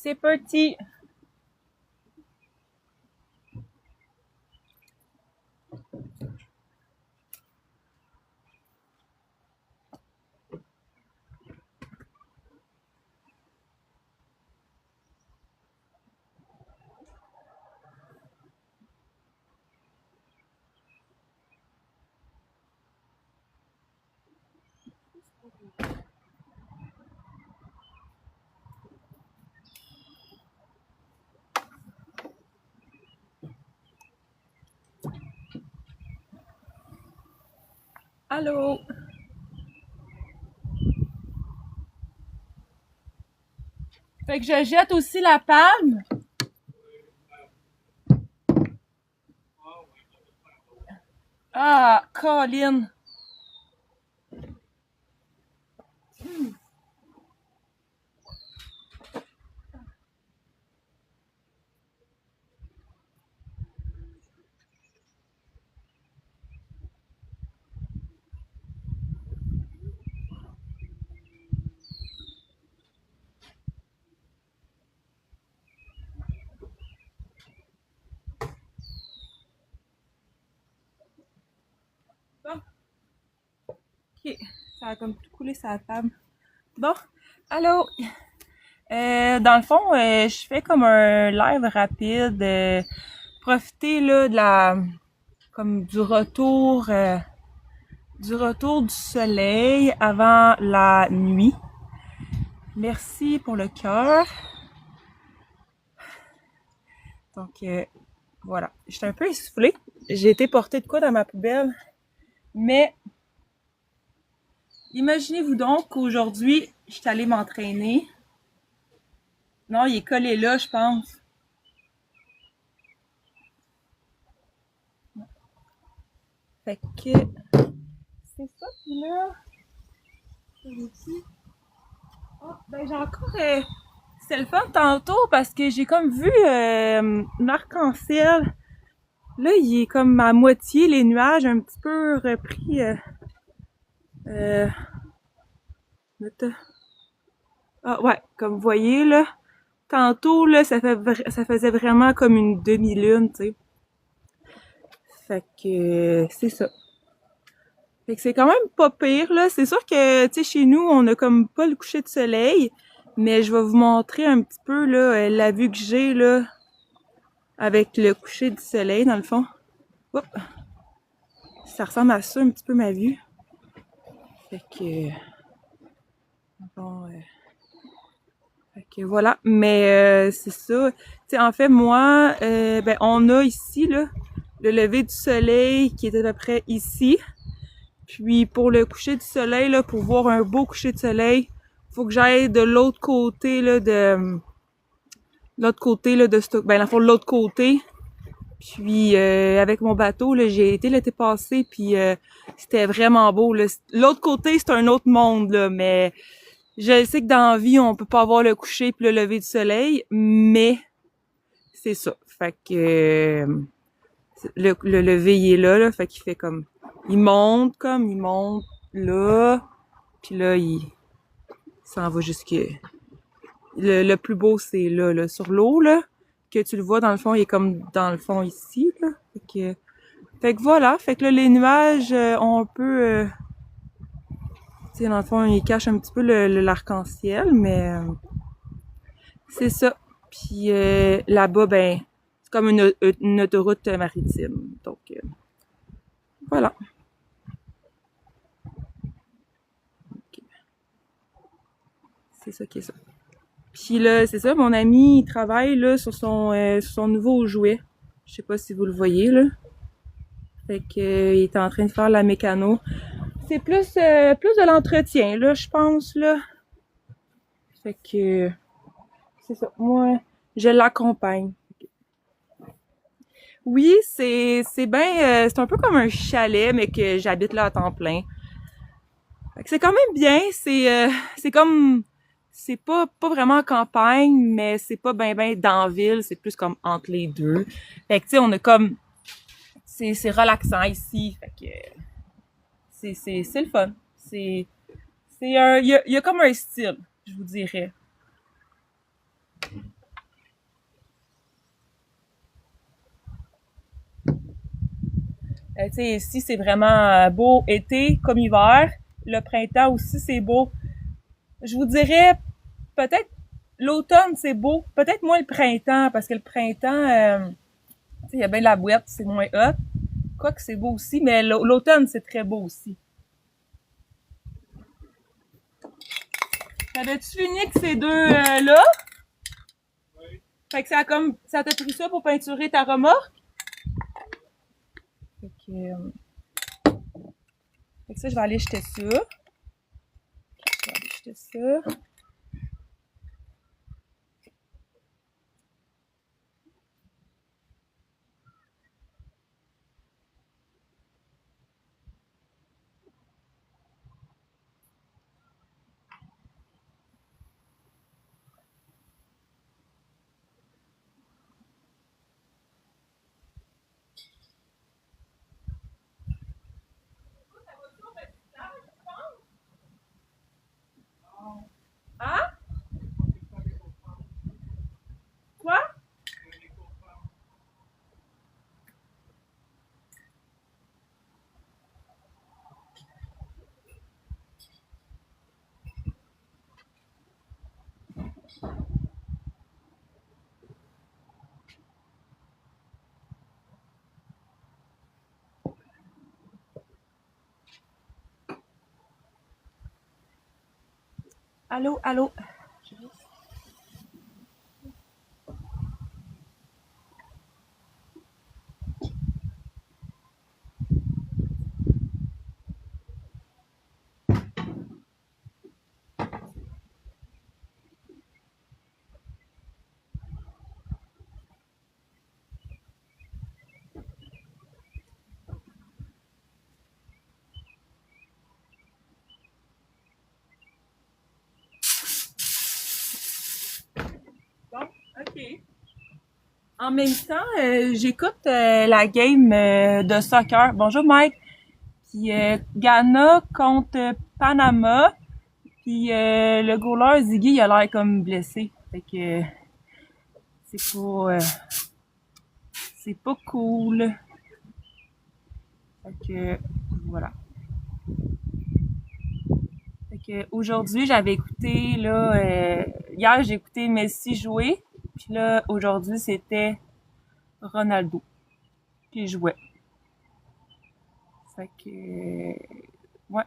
C'est parti! Allô? Fait que je jette aussi la palme. Ah, Colin! Bon, ok. Ça a comme tout coulé sur la table. Bon, allô? Dans le fond, je fais comme un live rapide. Profiter là de la, comme du retour du soleil avant la nuit. Merci pour le cœur. Donc voilà, j'étais un peu essoufflée. J'ai été porter de quoi dans ma poubelle, mais imaginez-vous donc qu'aujourd'hui, je suis allée m'entraîner. Non, il est collé là, je pense. Fait que c'est ça, puis là, oh, ben j'ai encore c'est le fun tantôt parce que j'ai comme vu un arc-en-ciel. Là, il est comme à moitié, les nuages un petit peu repris. Euh, ah ouais, comme vous voyez là, tantôt là, ça faisait vraiment comme une demi-lune, tu sais. Fait que c'est ça. Fait que c'est quand même pas pire là. C'est sûr que tu sais chez nous, on a comme pas le coucher de soleil, mais je vais vous montrer un petit peu là la vue que j'ai là avec le coucher du soleil dans le fond. Oups. Ça ressemble à ça un petit peu ma vue. Fait que bon fait que voilà, mais c'est ça. Tu sais en fait moi ben on a ici là le lever du soleil qui est à peu près ici. Puis pour le coucher du soleil là, pour voir un beau coucher de soleil, faut que j'aille de l'autre côté là de stock ben la fois de l'autre côté. Puis avec mon bateau là, j'ai été l'été passé puis c'était vraiment beau là. L'autre côté, c'est un autre monde là, mais je sais que dans la vie, on peut pas avoir le coucher puis le lever du soleil, mais c'est ça. Fait que le lever il est là, fait qu'il fait comme il monte là, puis là il s'en va jusque le plus beau c'est là sur l'eau là que tu le vois dans le fond, il est comme dans le fond ici là. Fait que voilà, fait que là les nuages ont un peu tu sais dans le fond, ils cachent un petit peu l'arc-en-ciel, mais c'est ça. Puis là-bas ben c'est comme une autoroute maritime. Donc voilà. C'est ça qui est ça. Puis là, c'est ça, mon ami, il travaille là sur son nouveau jouet. Je sais pas si vous le voyez là. Fait que il est en train de faire la mécano. C'est plus de l'entretien là, je pense là. Fait que c'est ça. Moi, je l'accompagne. Oui, c'est bien c'est un peu comme un chalet mais que j'habite là à temps plein. Fait que c'est quand même bien, c'est comme c'est pas vraiment en campagne, mais c'est pas ben dans la ville, c'est plus comme entre les deux. Fait que tu sais, on a comme c'est relaxant ici, fait que c'est le fun. C'est un il y a comme un style, je vous dirais. Tu sais, ici, c'est vraiment beau été comme hiver. Le printemps aussi, c'est beau. Je vous dirais, peut-être, l'automne, c'est beau. Peut-être moins le printemps, parce que le printemps, tu sais, il y a bien de la boîte, c'est moins hot. Quoique c'est beau aussi, mais l'automne, c'est très beau aussi. T'avais-tu fini avec ces deux-là? Fait que ça a comme, ça t'a pris ça pour peinturer ta remorque? Fait que, fait que ça, je vais aller jeter ça. Je vais aller jeter ça. Hein? Quoi? Allô, allô? Bon, ok. En même temps, j'écoute la game de soccer. Bonjour Mike. Puis Ghana contre Panama. Puis le goaler Ziggy, il a l'air comme blessé. Fait que c'est pas cool. Fait que voilà. Fait que aujourd'hui, j'avais écouté là hier j'ai écouté Messi jouer. Puis là aujourd'hui, c'était Ronaldo qui jouait. Fait que ouais,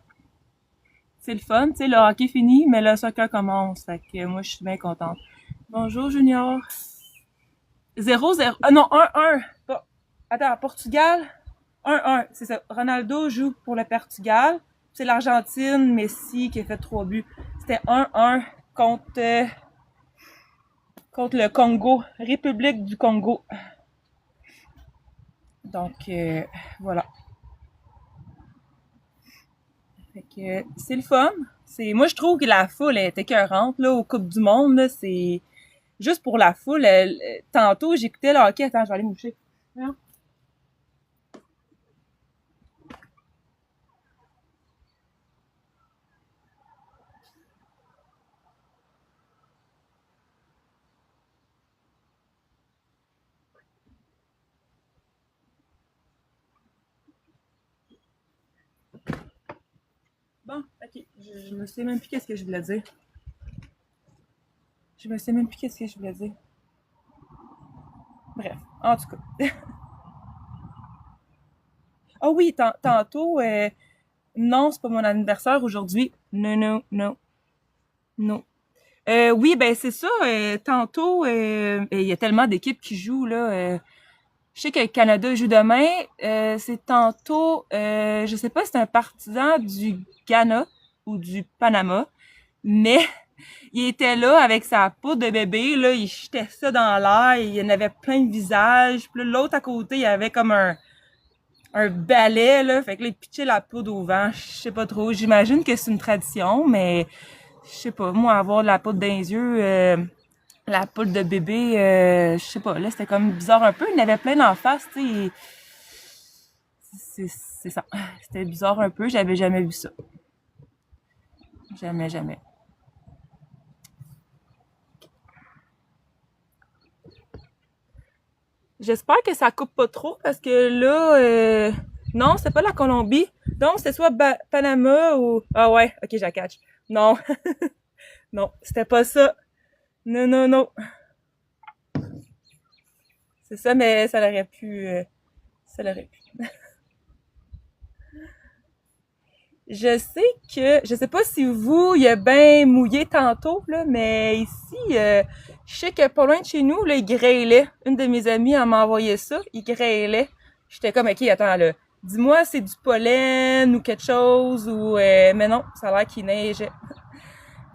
c'est le fun, tu sais, le hockey fini, mais le soccer commence. Fait que moi, je suis bien contente. Bonjour, Junior. 0-0. Ah non, 1-1. Attends, Portugal? 1-1. C'est ça. Ronaldo joue pour le Portugal. C'est l'Argentine, Messi qui a fait 3 buts. C'était 1-1 contre, contre le Congo. République du Congo. Donc, voilà. Fait que c'est le fun. Moi, je trouve que la foule est écœurante, là, aux Coupes du Monde, là. C'est, juste pour la foule. Tantôt, j'écoutais le hockey. Attends, je vais aller moucher. Hein? Bon, ok. Je me sais même plus qu'est-ce que je voulais dire. Je me sais même plus qu'est-ce que je voulais dire. Bref, en tout cas. Ah oui, tantôt, non, c'est pas mon anniversaire aujourd'hui. Non, non, non, non. Oui, ben c'est ça. Tantôt, il y a tellement d'équipes qui jouent là. Je sais que le Canada joue demain. C'est tantôt, je sais pas si c'est un partisan du Ghana ou du Panama, mais il était là avec sa poudre de bébé, là, il jetait ça dans l'air, il y en avait plein de visages. Puis l'autre à côté, il y avait comme un balai, là, fait que là, il pitchait la poudre au vent. Je sais pas trop. J'imagine que c'est une tradition, mais je sais pas. Moi, avoir de la poudre dans les yeux, la poudre de bébé, je sais pas. Là, c'était comme bizarre un peu. Il y en avait plein d'en face, tu sais. C'est ça. C'était bizarre un peu. J'avais jamais vu ça. Jamais, jamais. J'espère que ça coupe pas trop parce que là, Non, c'était pas la Colombie. Donc, c'était soit Panama ou... Ah ouais, ok, j'ai catch. Non, non, c'était pas ça. Non, non, non. C'est ça, mais ça l'aurait pu... ça l'aurait pu. Je sais que... Je sais pas si vous, il a bien mouillé tantôt, là, mais ici, je sais que pas loin de chez nous, là, il grêlait. Une de mes amies, elle m'a envoyé ça. Il grêlait. J'étais comme, ok, attends, là. Dis-moi, c'est du pollen ou quelque chose ou... mais non, ça a l'air qu'il neigeait.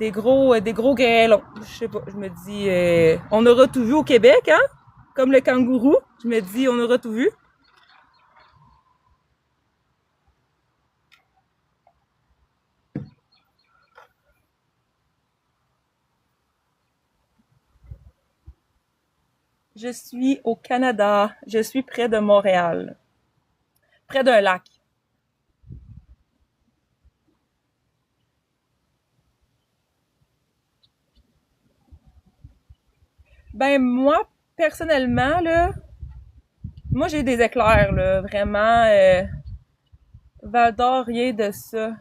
Des gros grêlons. Je sais pas, je me dis, on aura tout vu au Québec, hein? Comme le kangourou. Je me dis, on aura tout vu. Je suis au Canada. Je suis près de Montréal. Près d'un lac. Ben, moi, personnellement, là, moi, j'ai eu des éclairs, là. Vraiment, Val d'Or, rien de ça.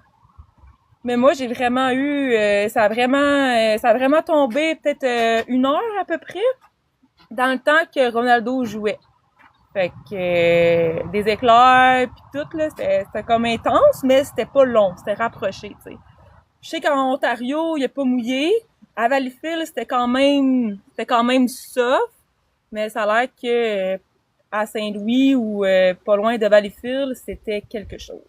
Mais moi, j'ai vraiment eu, ça a vraiment tombé peut-être 1 heure à peu près dans le temps que Ronaldo jouait. Fait que des éclairs puis tout là, c'était comme intense, mais c'était pas long, c'était rapproché, tu sais. Je sais qu'en Ontario, il a pas mouillé. À Valleyfield, c'était quand même soft, mais ça a l'air que à Saint-Louis ou pas loin de Valleyfield, c'était quelque chose.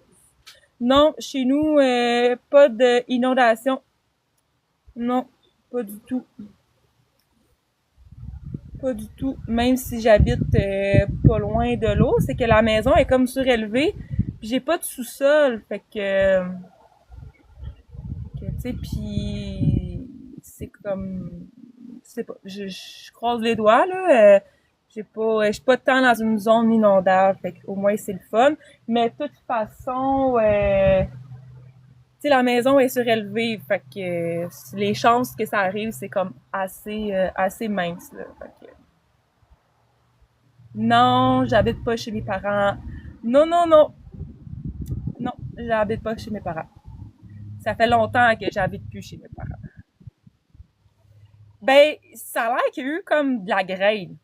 Non, chez nous, pas d'inondation. Non, pas du tout. Pas du tout. Même si j'habite pas loin de l'eau, c'est que la maison est comme surélevée. Puis j'ai pas de sous-sol, fait que tu sais, puis c'est comme, je sais pas, je croise les doigts là. Je suis pas tant dans une zone inondable, fait qu'au moins c'est le fun. Mais de toute façon, tu sais, la maison est surélevée, fait que les chances que ça arrive, c'est comme assez mince là. Fait que, non, j'habite pas chez mes parents. Non, non, non. Non, j'habite pas chez mes parents. Ça fait longtemps que j'habite plus chez mes parents. Ben, ça a l'air qu'il y a eu comme de la grêle.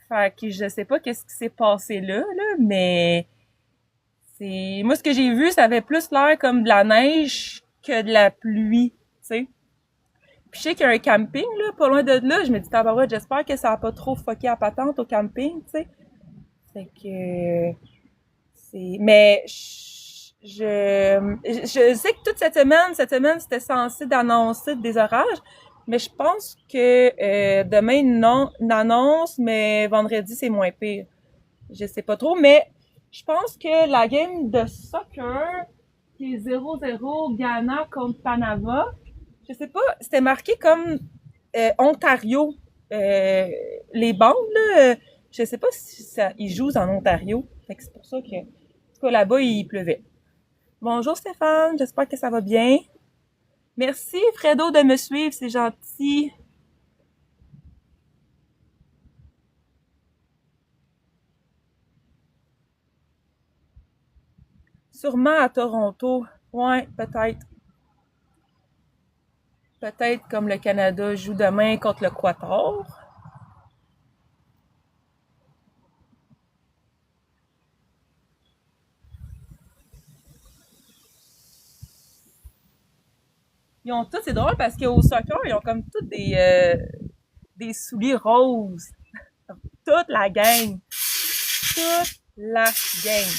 Fait que je sais pas qu'est-ce qui s'est passé là, mais c'est... Moi, ce que j'ai vu, ça avait plus l'air comme de la neige que de la pluie, tu sais. Puis je sais qu'il y a un camping, là, pas loin de là. Je me dis, tabarouette, j'espère que ça a pas trop fucké à patente au camping, tu sais. Fait que... Mais je sais que toute cette semaine, c'était censé d'annoncer des orages, mais je pense que demain, non, une annonce, mais vendredi, c'est moins pire. Je sais pas trop, mais je pense que la game de soccer, qui est 0-0 Ghana contre Panama, je sais pas, c'était marqué comme Ontario. Euh, les bandes, là, je sais pas si ça, ils jouent en Ontario. Fait que c'est pour ça que, en tout cas, là-bas, il pleuvait. Bonjour Stéphane, j'espère que ça va bien. Merci Fredo de me suivre, c'est gentil. Sûrement à Toronto. Ouais, peut-être. Peut-être comme le Canada joue demain contre le Quator. Ils ont tous, c'est drôle parce qu'au soccer, ils ont comme tous des souliers roses. Toute la gang. Toute la gang.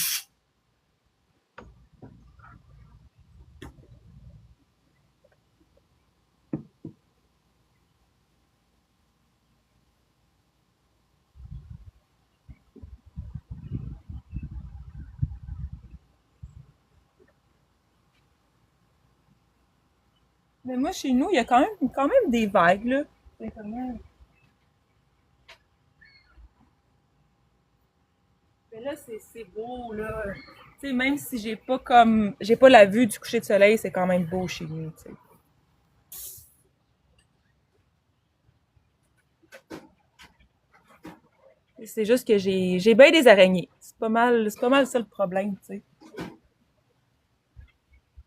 Mais moi, chez nous, il y a quand même des vagues, là. C'est quand même- Mais là, c'est beau, là. Tu sais, même si j'ai pas la vue du coucher de soleil, c'est quand même beau chez nous, tu sais. C'est juste que j'ai bien des araignées. c'est pas mal ça le problème, tu sais.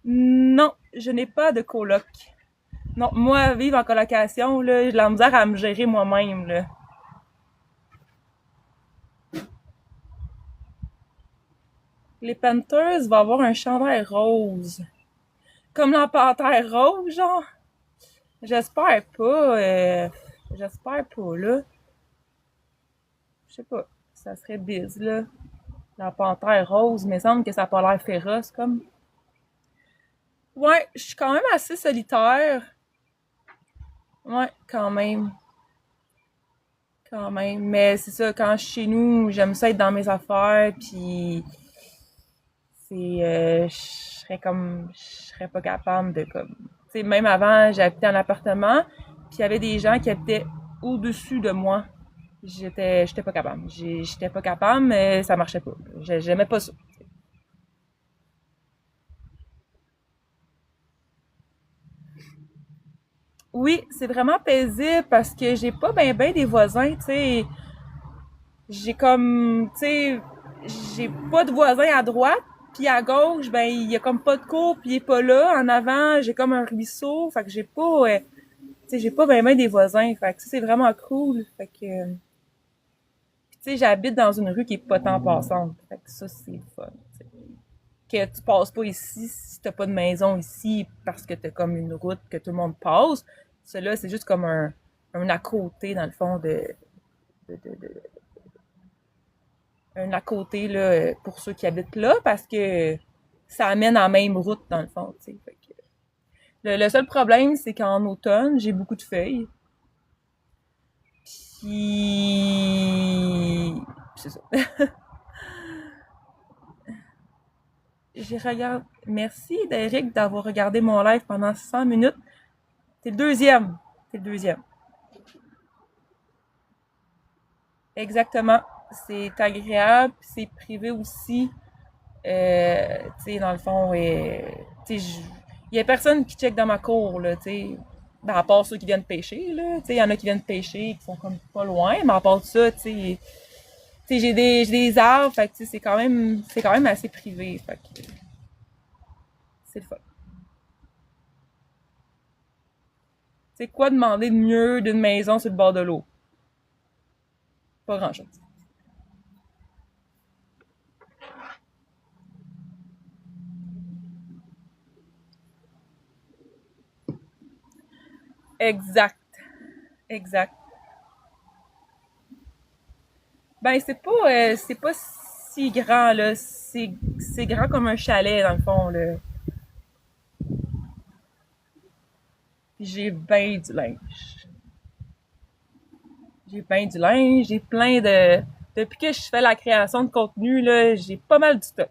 Non, je n'ai pas de coloc. Non, moi, vivre en colocation, là, j'ai de la misère à me gérer moi-même, là. Les Panthers vont avoir un chandail rose. Comme la panthère rose, genre. J'espère pas, j'espère pas, là. Je sais pas. Ça serait biz, là. La panthère rose, mais il semble que ça a pas l'air féroce, comme. Ouais, je suis quand même assez solitaire. Ouais, quand même. Quand même. Mais c'est ça, quand je suis chez nous, j'aime ça être dans mes affaires, puis je serais pas capable de comme, tu sais, même avant, j'habitais en appartement, puis il y avait des gens qui habitaient au-dessus de moi. J'étais pas capable. J'étais pas capable, mais ça marchait pas. J'aimais pas ça. Oui, c'est vraiment paisible parce que j'ai pas ben des voisins, tu sais. J'ai comme, tu sais, j'ai pas de voisin à droite, puis à gauche, ben il y a comme pas de cour, puis il est pas là. En avant, j'ai comme un ruisseau, fait que j'ai pas, tu sais, j'ai pas ben des voisins, fait que ça c'est vraiment cool. Fait que, tu sais, j'habite dans une rue qui est pas tant passante, fait que ça c'est le fun. T'sais. Que tu passes pas ici si t'as pas de maison ici parce que t'as comme une route que tout le monde passe. Cela c'est juste comme un à côté dans le fond de, de, de, un à côté là, pour ceux qui habitent là parce que ça amène à la même route dans le fond. T'sais. Fait que le seul problème, c'est qu'en automne, j'ai beaucoup de feuilles. Puis c'est ça. J'ai regardé. Merci Derek d'avoir regardé mon live pendant 100 minutes. T'es le deuxième. T'es le deuxième. Exactement. C'est agréable, c'est privé aussi. Tu sais, dans le fond, tu sais, il y a personne qui check dans ma cour, là, tu sais. Ben, à part ceux qui viennent pêcher, là. Tu sais, il y en a qui viennent pêcher, qui sont comme pas loin, mais à part de ça, tu sais, j'ai des arbres, fait que, tu sais, c'est quand même assez privé, fait que, c'est le fun. C'est quoi demander de mieux d'une maison sur le bord de l'eau? Pas grand-chose. Exact. Exact. Ben, c'est pas si grand, là. C'est grand comme un chalet, dans le fond, là. Puis j'ai ben du linge. J'ai ben du linge, j'ai plein de... Depuis que je fais la création de contenu, là, j'ai pas mal du stock.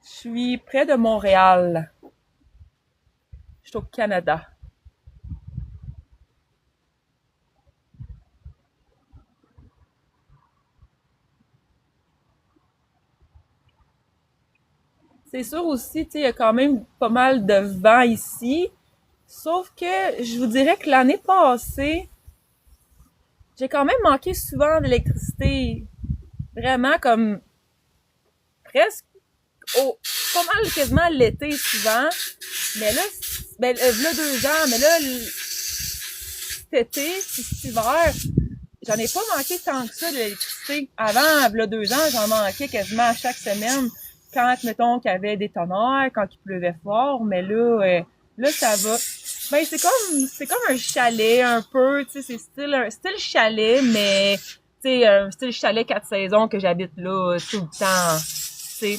Je suis près de Montréal. Je suis au Canada. C'est sûr aussi, tu sais, il y a quand même pas mal de vent ici. Sauf que je vous dirais que l'année passée, j'ai quand même manqué souvent d'électricité. Vraiment comme presque au pas mal quasiment l'été souvent. Mais là, là 2 ans, mais là, cet été, cet hiver, j'en ai pas manqué tant que ça d'électricité. Avant, là 2 ans, j'en manquais quasiment chaque semaine. Quand, mettons, qu'il y avait des tonnerres, quand il pleuvait fort, mais là, là, ça va. Ben, c'est comme un chalet, un peu, tu sais, c'est un style chalet, mais, tu sais, un style chalet 4 saisons que j'habite là, tout le temps, tu sais.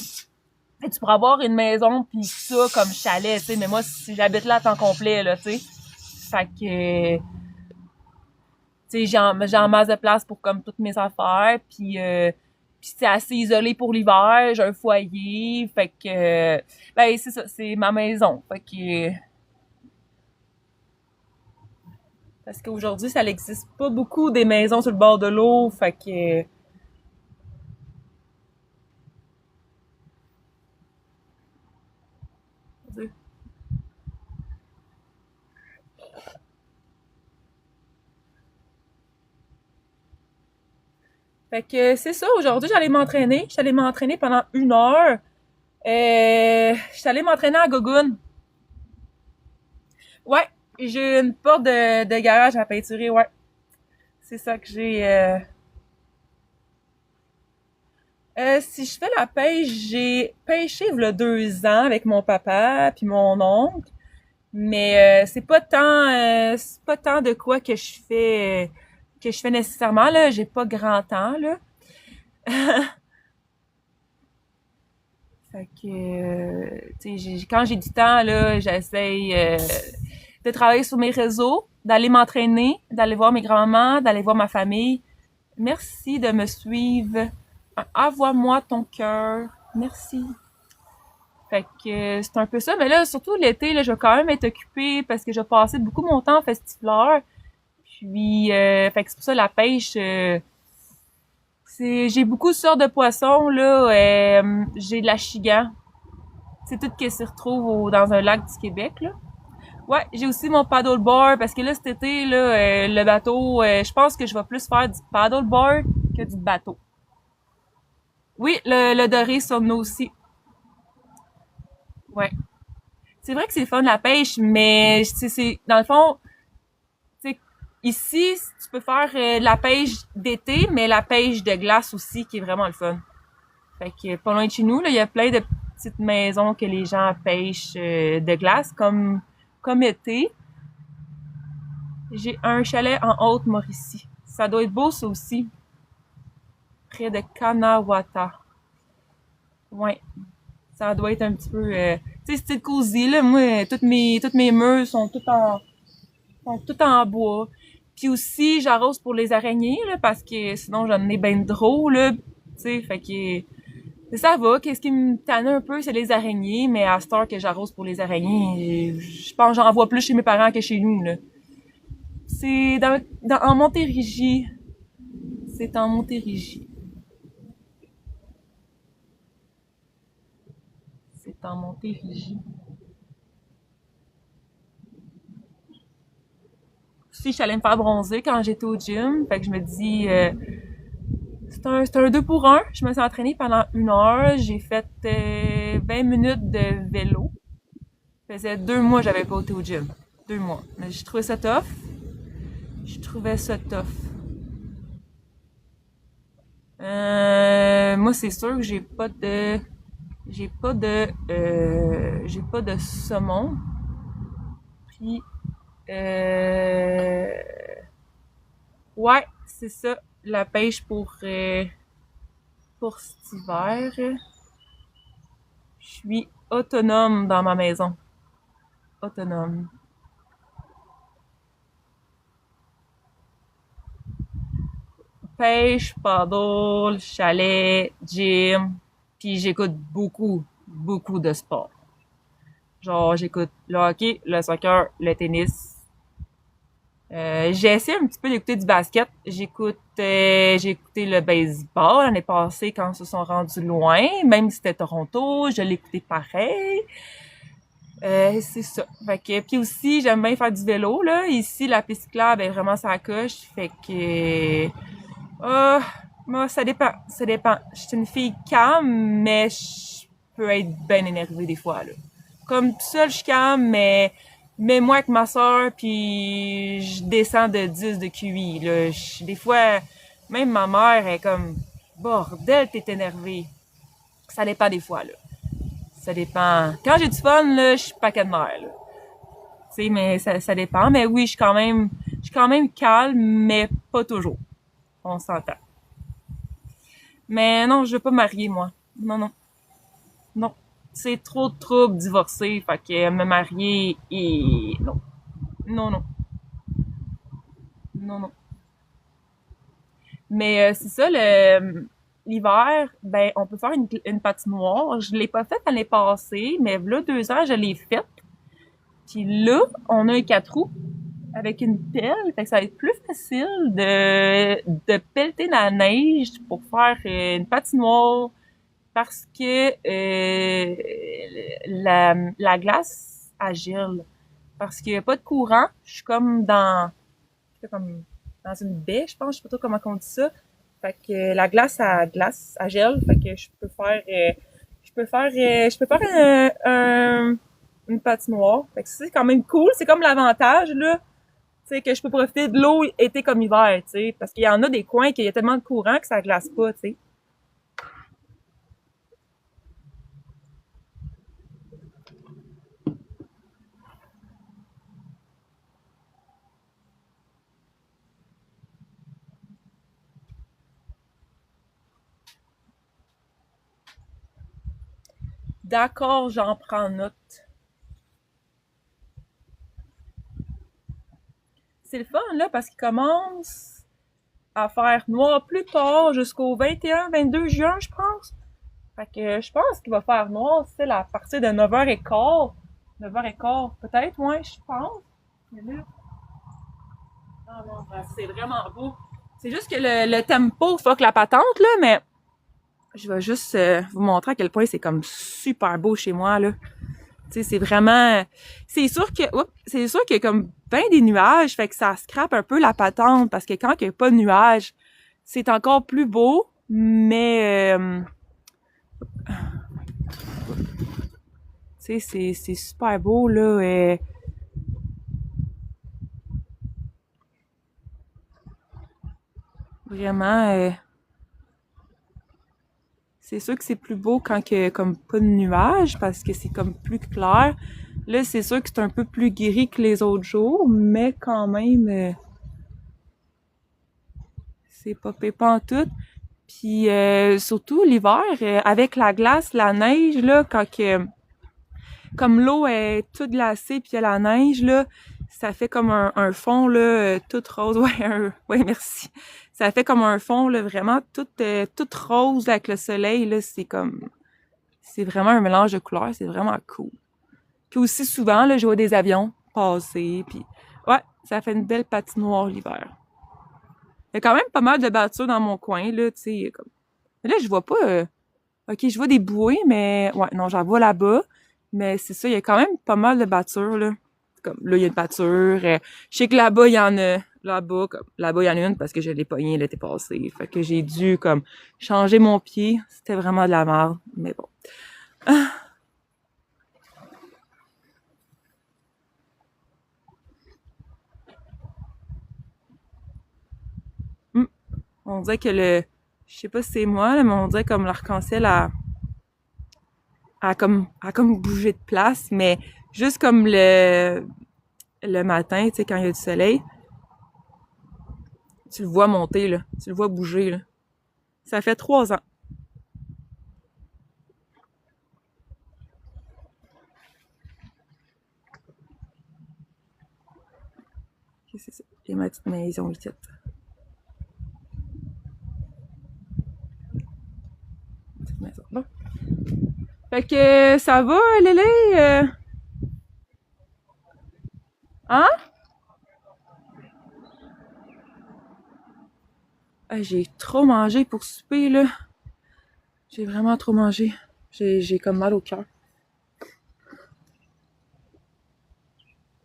Tu pourras avoir une maison pis ça comme chalet, tu sais, mais moi, si j'habite là à temps complet, là, tu sais. Fait que, tu sais, j'ai en masse de place pour comme toutes mes affaires, puis c'est assez isolé pour l'hiver, j'ai un foyer, fait que, ben c'est ça, c'est ma maison, fait que, parce qu'aujourd'hui ça n'existe pas beaucoup des maisons sur le bord de l'eau, fait que, Fait que c'est ça, aujourd'hui j'allais m'entraîner. J'allais m'entraîner pendant 1 heure. J'allais m'entraîner à Gogun. Ouais, j'ai une porte de garage à peinturer, ouais. C'est ça que j'ai. Si je fais la pêche, j'ai pêché il y a 2 ans avec mon papa puis mon oncle. Mais c'est pas tant de quoi que je fais nécessairement là. J'ai pas grand temps là. Fait que tu sais, quand j'ai du temps là, j'essaye de travailler sur mes réseaux, d'aller m'entraîner, d'aller voir mes grands-mamans, d'aller voir ma famille. Merci de me suivre. Envoie-moi ton cœur. Merci. Fait que c'est un peu ça. Mais là, surtout l'été, là, je vais quand même être occupée parce que je vais passer beaucoup mon temps en festifleur. Puis, fait que c'est pour ça la pêche. J'ai beaucoup de sortes de poissons là. J'ai de la chigan. C'est tout ce qui se retrouve dans un lac du Québec là. Ouais, j'ai aussi mon paddleboard parce que là cet été là, le bateau, je pense que je vais plus faire du paddleboard que du bateau. Oui, le doré sur nous aussi. Ouais. C'est vrai que c'est le fun la pêche, mais c'est dans le fond, tu sais, ici tu peux faire la pêche d'été, mais la pêche de glace aussi qui est vraiment le fun. Fait que pas loin de chez nous, là, il y a plein de petites maisons que les gens pêchent de glace comme été. J'ai un chalet en Haute-Mauricie. Ça doit être beau ça aussi, près de Kanawata. Ouais, ça doit être un petit peu tu sais c'est cosy là. Moi, toutes mes murs sont tout en bois. Puis aussi, j'arrose pour les araignées, là, parce que sinon j'en ai ben trop, là. Tu sais, fait que ça va. Qu'est-ce qui me tanne un peu, c'est les araignées, mais à cette heure que j'arrose pour les araignées, je pense que j'en vois plus chez mes parents que chez nous, là. C'est en Montérégie. C'est en Montérégie. C'est en Montérégie. Si j'allais me faire bronzer quand j'étais au gym, fait que je me dis, c'est un 2 pour 1. Je me suis entraînée pendant 1 heure. J'ai fait 20 minutes de vélo. Ça faisait 2 mois que j'avais pas été au gym. 2 mois. Mais je trouvais ça tough. Je trouvais ça tough. Moi, c'est sûr que j'ai pas de saumon. Puis, euh, ouais, c'est ça. La pêche pour cet hiver. Je suis autonome dans ma maison. Autonome. Pêche, paddle, chalet, gym. Puis j'écoute beaucoup de sport. Genre, j'écoute le hockey, le soccer, le tennis. J'ai essayé un petit peu d'écouter du basket. J'ai écouté le baseball l'année passée quand ils se sont rendus loin. Même si c'était Toronto, je l'écoutais pareil. C'est ça. Fait que, puis aussi, j'aime bien faire du vélo, là. Ici, la piste cyclable est vraiment sa coche. Fait que, ah, moi, ça dépend. Ça dépend. Je suis une fille calme, mais je peux être bien énervée des fois, là. Comme tout seul, je suis calme, mais moi avec ma soeur, puis je descends de 10 de QI, là. Des fois, même ma mère est comme, bordel, t'es énervée. Ça dépend des fois, là. Ça dépend. Quand j'ai du fun, là, je suis paquet de nerfs, là. Tu sais, mais ça dépend. Mais oui, je suis quand même calme, mais pas toujours. On s'entend. Mais non, je veux pas me marier, moi. Non, non, non. C'est trop de troubles divorcer, fait que me marier et non. Non, non. Non, non. Mais c'est ça, l'hiver, ben on peut faire une patinoire. Je l'ai pas faite l'année passée, mais là, 2 ans, je l'ai faite. Puis là, on a un 4 roues avec une pelle, fait que ça va être plus facile de pelleter la neige pour faire une patinoire parce que la glace agile. Parce qu'il n'y a pas de courant. Je suis comme dans une baie, je pense, je sais pas trop comment on dit ça. Fait que la glace, à gel. Fait que je peux faire une patinoire. Fait que c'est quand même cool. C'est comme l'avantage, là. Tu sais, que je peux profiter de l'eau été comme hiver, tu sais. Parce qu'il y en a des coins qu'il y a tellement de courant que ça glace pas, tu sais. D'accord, j'en prends note. C'est le fun, là, parce qu'il commence à faire noir plus tard jusqu'au 21-22 juin, je pense. Fait que je pense qu'il va faire noir, c'est à partir de 9h15. 9h15, peut-être, ouais, je pense. Mais là, non, non, c'est vraiment beau. C'est juste que le tempo fuck la patente, là, mais je vais juste vous montrer à quel point c'est comme super beau chez moi, là. Tu sais, c'est vraiment... C'est sûr qu'il y a comme ben des nuages, fait que ça scrape un peu la patente, parce que quand il n'y a pas de nuages, c'est encore plus beau, mais... tu sais, c'est super beau, là. Vraiment, c'est sûr que c'est plus beau quand il y a comme pas de nuages, parce que c'est comme plus clair. Là, c'est sûr que c'est un peu plus gris que les autres jours, mais quand même, c'est pas en tout. Puis surtout l'hiver, avec la glace, la neige, là, comme l'eau est toute glacée puis il y a la neige, là, ça fait comme un fond, là, tout rose. Ouais, merci. Ça fait comme un fond, là, vraiment tout rose avec le soleil, là, c'est vraiment un mélange de couleurs, c'est vraiment cool. Puis aussi souvent, là, je vois des avions passer, puis ouais, ça fait une belle patinoire l'hiver. Il y a quand même pas mal de bâtures dans mon coin, là, tu sais, comme... Mais là, je vois pas... OK, je vois des bouées, mais... Ouais, non, j'en vois là-bas. Mais c'est ça, il y a quand même pas mal de bâtures, là. Comme, là, il y a une bâture. Je sais que là-bas, il y en a... Là-bas, il y en a une parce que je l'ai pognée l'été passé. Fait que j'ai dû, comme, changer mon pied. C'était vraiment de la merde. Mais bon. Hum. On dirait que je sais pas si c'est moi, là, mais on dirait comme l'arc-en-ciel a comme bougé de place, mais juste comme le matin, tu sais, quand il y a du soleil, tu le vois monter, là. Tu le vois bouger, là. Ça fait 3 ans. Que c'est ça. Et ma petite maison ici. Petite maison. Bon. Fait que ça va, Lélé? Hein? Ah, j'ai trop mangé pour souper, là. J'ai vraiment trop mangé. J'ai comme mal au cœur.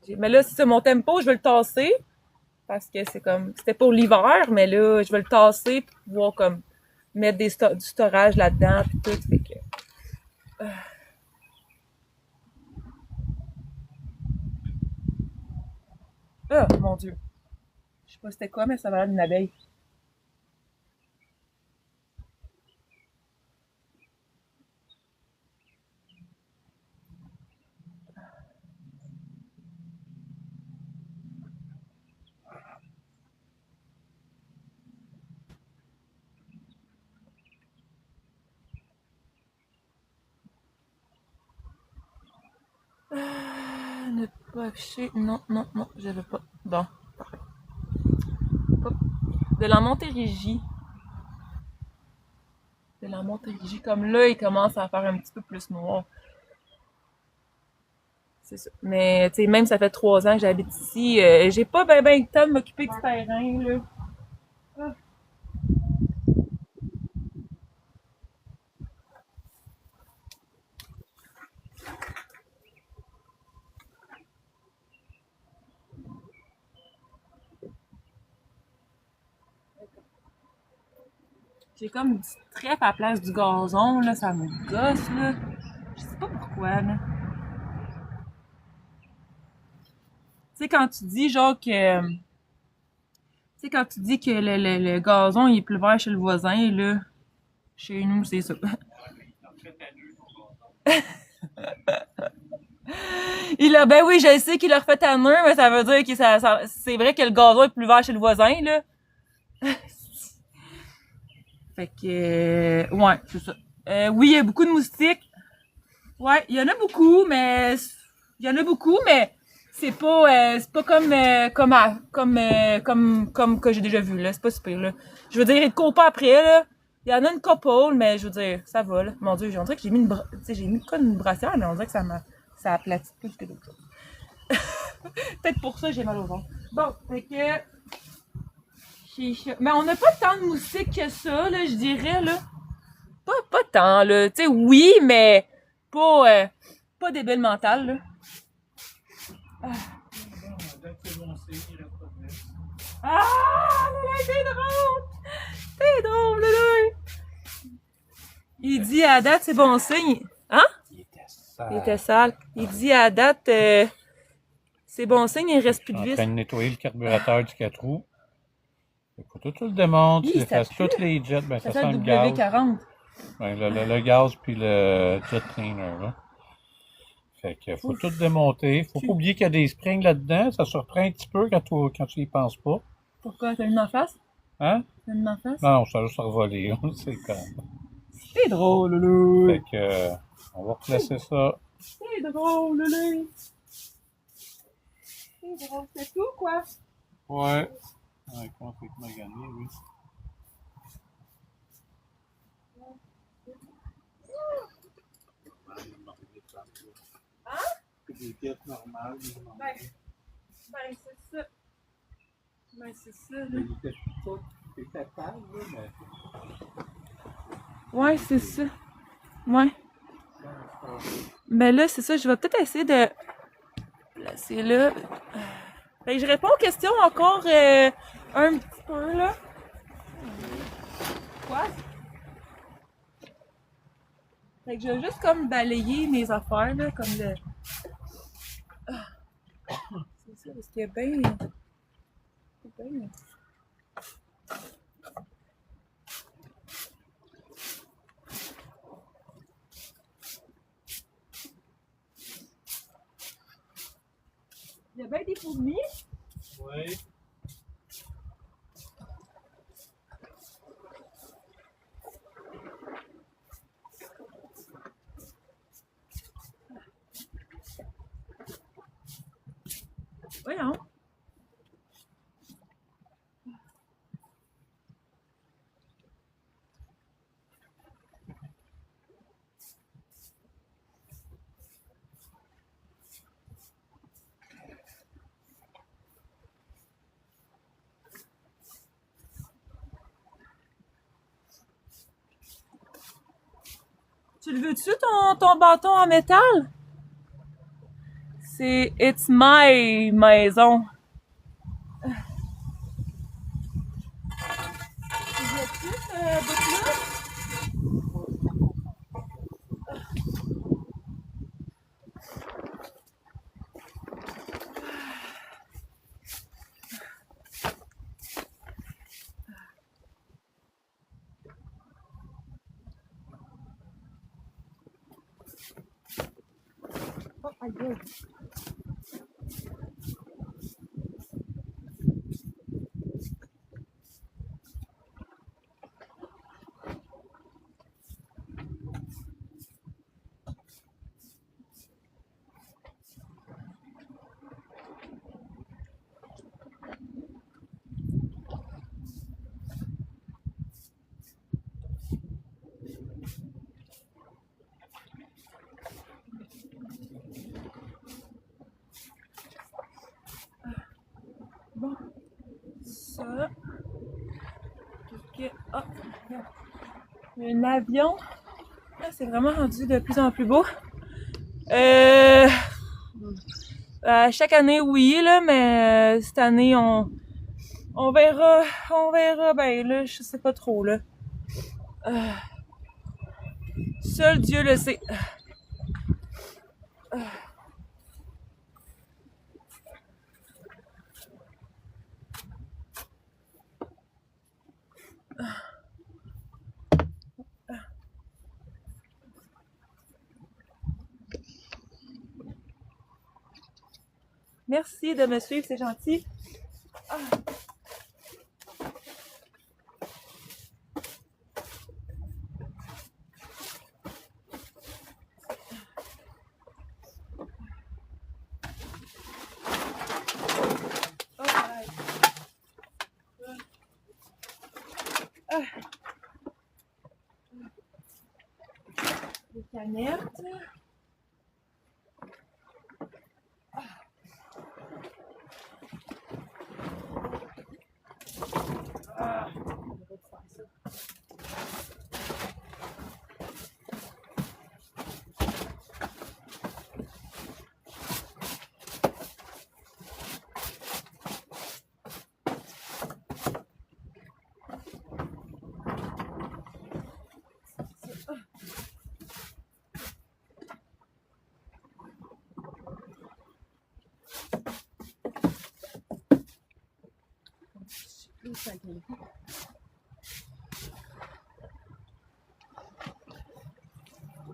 Mais là, c'est ça, mon tempo, je vais le tasser. Parce que c'est comme, c'était pour l'hiver, mais là, je vais le tasser pour pouvoir comme mettre du storage là-dedans puis tout. Fait que, ah, mon Dieu. Je sais pas c'était quoi, mais ça m'a l'air d'une abeille. Ne pas afficher. Non, non, non, j'avais pas. Bon. Hop. De la Montérégie. De la Montérégie. Comme là, il commence à faire un petit peu plus noir. C'est ça. Mais, tu sais, même ça fait 3 ans que j'habite ici. J'ai pas ben le temps de m'occuper du terrain, là. Ah. J'ai comme une petite trèfle à la place du gazon, là, ça me gosse, là. Je sais pas pourquoi, là. Tu sais, quand tu dis, genre, que... Tu sais, quand tu dis que le gazon, il est plus vert chez le voisin, là, chez nous, c'est ça. Ben oui, je sais qu'il a refait à mur, mais ça veut dire que c'est vrai que le gazon est plus vert chez le voisin, là. Fait que, ouais, c'est ça. Oui, il y a beaucoup de moustiques. Ouais, il y en a beaucoup, mais c'est pas comme que j'ai déjà vu là. C'est pas super là. Je veux dire, il te court pas après là. Il y en a une couple, mais je veux dire, ça va là. Mon Dieu, on dirait que j'ai mis comme une brassière, mais on dirait que ça aplatit plus que d'autres choses. Peut-être pour ça j'ai mal au ventre. Bon, fait que mais on n'a pas tant de moustiques que ça là, je dirais là. Pas tant, là. Tu sais, oui, mais pas débile mental, là. Ah, là, c'est drôle! C'est drôle, là. Il dit à date, c'est bon signe. Hein? Il était sale. Il dit à date, c'est bon signe, il reste plus de En vis. train de nettoyer le carburateur du 4 roues. Faut tout tu le démontes, tu effaces toutes les jets, ben ça sent le gaz. W40. Ben, le gaz puis le jet cleaner, là. Fait que faut tout démonter. Faut pas oublier qu'il y a des springs là-dedans. Ça surprend un petit peu quand tu y penses pas. Pourquoi? T'as une en face? Hein? T'as une en face? Non, ça va juste revoler. C'est comme. C'est drôle, là. Fait que, on va replacer ça. C'est drôle, là. C'est drôle. C'est tout, quoi? Ouais. Ouais, comment c'est que m'a gagné, lui? Hein? Des pièces normales. Ben, c'est ça. Ben, c'est ça, là. C'était sale, là, mais. Ouais, c'est ça. Ouais. Ben là, c'est ça. Je vais peut-être essayer de placer là. Fait que je réponds aux questions encore un petit peu, là. Quoi? Fait que je vais juste comme balayer mes affaires, là, comme le... Ah. C'est ça, parce qu'il y a bien... Il y a bien des fourmis. Oui. Voyons. Tu le veux-tu, ton bâton en métal? C'est It's my maison. Tu veux-tu ce bout-là? Oh, aïe. Bon, ça. Oh, il y a un avion. Ah, c'est vraiment rendu de plus en plus beau. Chaque année, oui, là, mais cette année, on verra, ben là, je sais pas trop, là. Seul Dieu le sait. Merci de me suivre, c'est gentil. Les canettes.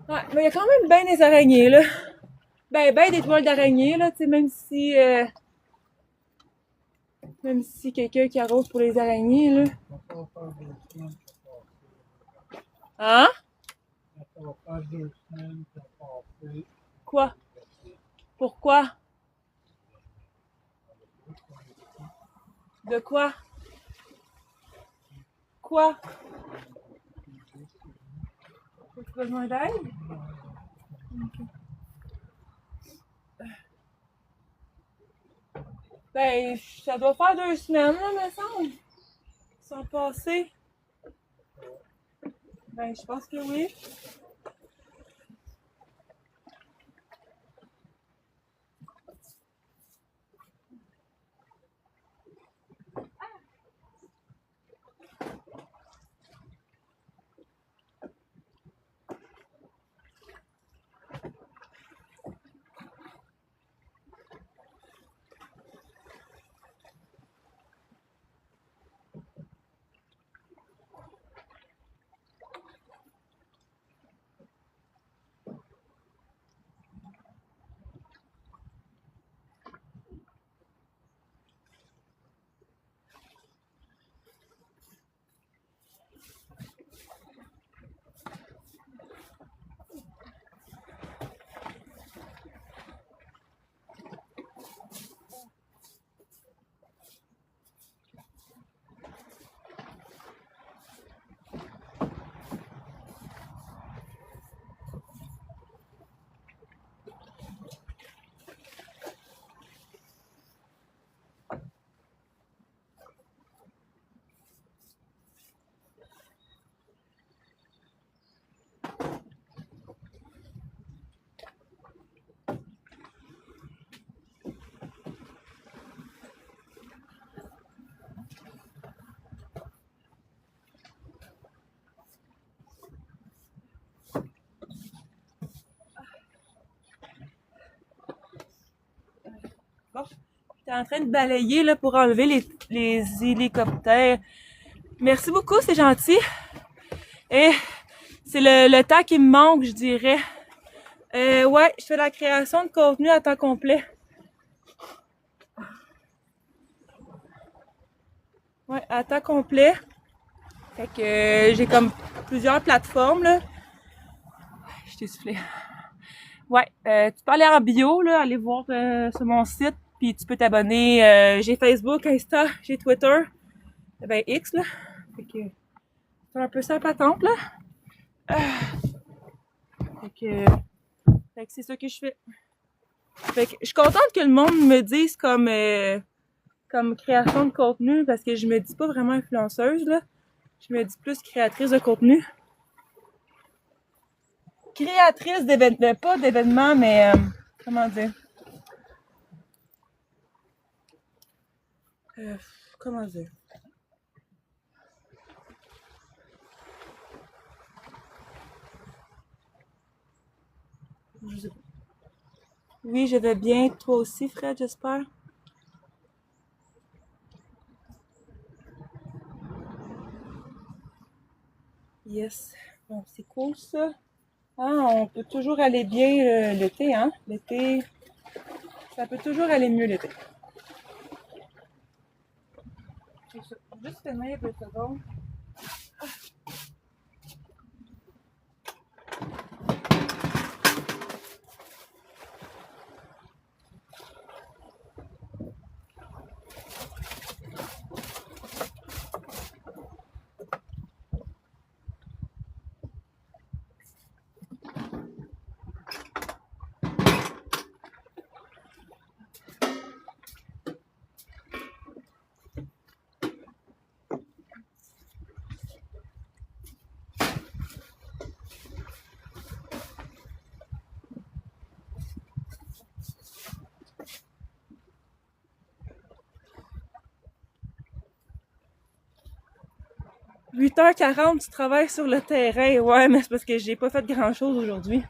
Ouais, mais il y a quand même bien des araignées, là. Ben des toiles d'araignées, là, tu sais, même si quelqu'un qui arrose pour les araignées, là. Hein? Ça va faire 2 semaines que passé. Quoi? Pourquoi? De quoi? Quoi? As-tu besoin d'aide? Okay. Ben, ça doit faire 2 semaines, là, me semble. Ils sont passés. Ben, je pense que oui. Bon, j'étais en train de balayer là, pour enlever les hélicoptères. Merci beaucoup, c'est gentil. Et c'est le temps qui me manque, je dirais. Ouais, je fais la création de contenu à temps complet. Ouais, à temps complet. Fait que j'ai comme plusieurs plateformes, là. Je t'ai soufflé. Ouais, tu peux aller en bio, là, aller voir sur mon site, puis tu peux t'abonner. J'ai Facebook, Insta, j'ai Twitter. Ben X, là. Fait que c'est un peu ça patente, là. Fait que c'est ça que je fais. Fait que je suis contente que le monde me dise comme création de contenu, parce que je me dis pas vraiment influenceuse, là. Je me dis plus créatrice de contenu. Créatrice d'événements, pas d'événements, mais comment dire? Comment dire? Oui, je vais bien. Toi aussi, Fred, j'espère. Yes. Bon, c'est cool ça. Ah, on peut toujours aller bien l'été, hein? L'été, ça peut toujours aller mieux l'été. C'est ça. Juste finir 2 secondes. 8h40, tu travailles sur le terrain. Ouais, mais c'est parce que j'ai pas fait grand chose aujourd'hui.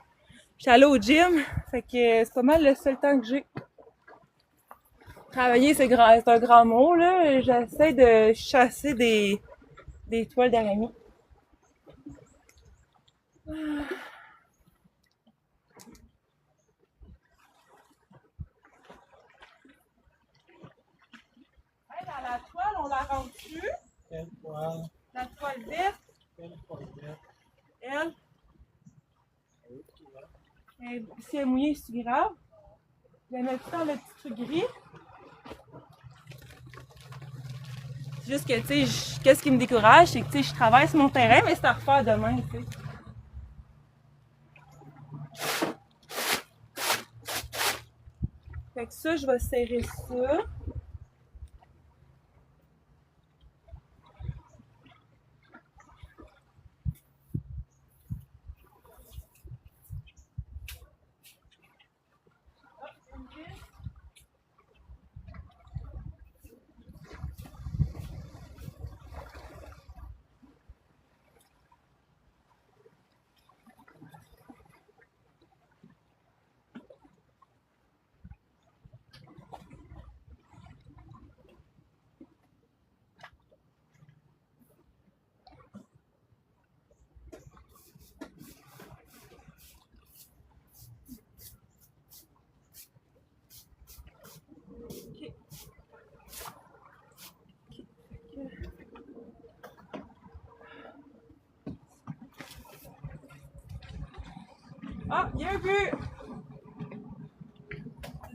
J'étais allée au gym, fait que c'est pas mal le seul temps que j'ai. Travailler, c'est un grand mot, là. J'essaie de chasser des toiles d'araignée. Hey, dans la toile, on la rentre-tu? Quelle toile? La toile verte, Quelle toile verte? elle. Si elle est mouillée, c'est grave. Je vais mettre dans le petit truc gris. C'est juste que, tu sais, qu'est-ce qui me décourage, c'est que, tu sais, je travaille sur mon terrain, mais c'est à refaire demain, tu sais. Fait que ça, je vais serrer ça. Ah, il y a un but!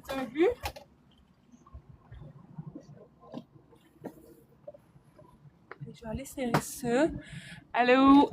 C'est un but? Je vais aller serrer ça. Allô?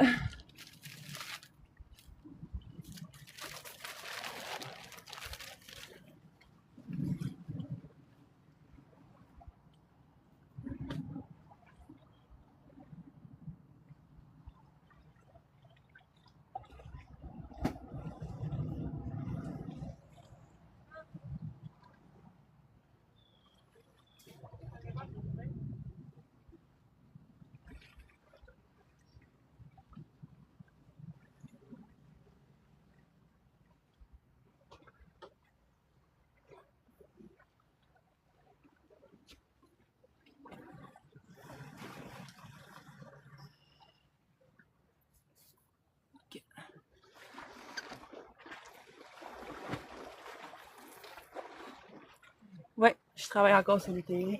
Ouais, je travaille encore sur le terrain.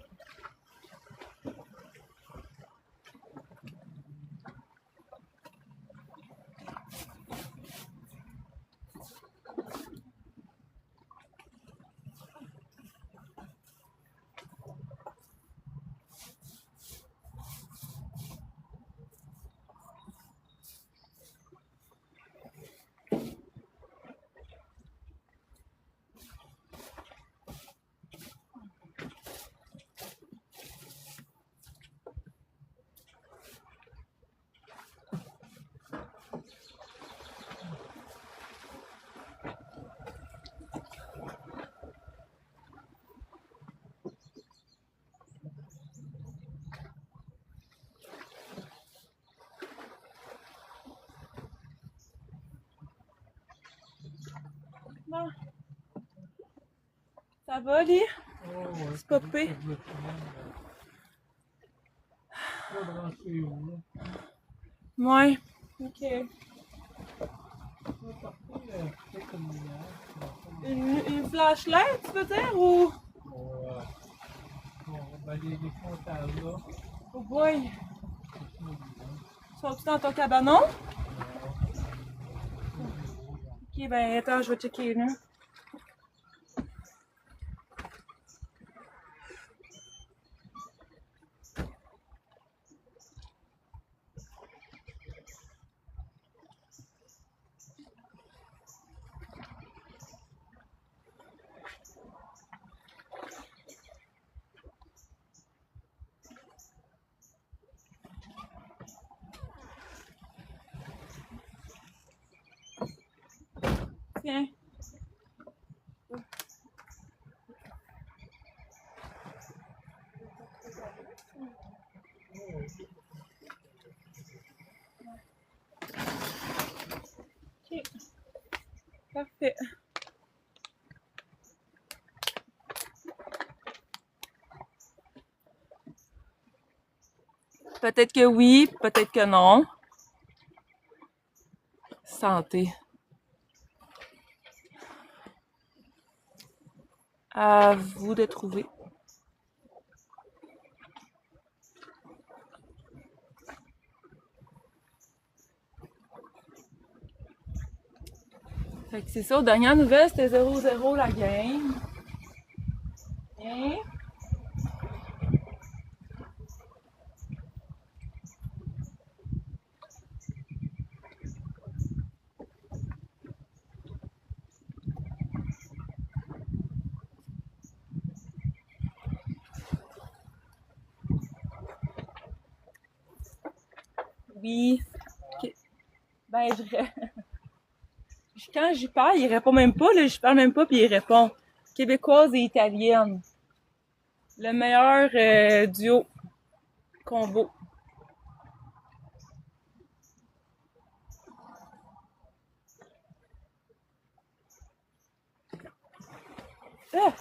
Ça va, Lee? Oh, ouais, C'est pas pire. Pas branché où, là. Ouais. Ok. On va porter peut-être une lumière. Une flashlight, tu veux dire, ou? On va balayer les comptables, là. Oh boy. Sont-tu dans ton cabanon? Ok, ben attends, je vais checker là. Tiens. Ok. Parfait. Peut-être que oui, peut-être que non. Santé. À vous de trouver. Fait que c'est ça, aux dernières nouvelles, c'était 0-0 la game. Hein? Oui. Ok. Ben, quand j'y parle, il répond même pas, là, je parle même pas, puis il répond. Québécoise et italienne. Le meilleur duo. Combo. Ah!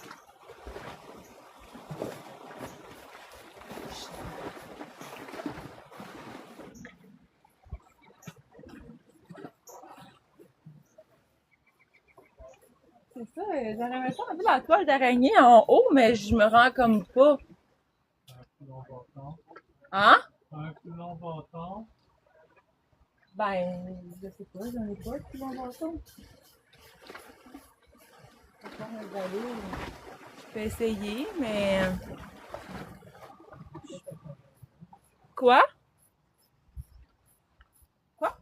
C'est ça, j'aurais ça un peu la toile d'araignée en haut, mais je me rends comme pas. Un plus long bâton. Hein? Un plus long bâton. Ben, je sais pas, j'en ai pas qui vont voir ça. Je peux essayer, mais. Quoi? Quoi?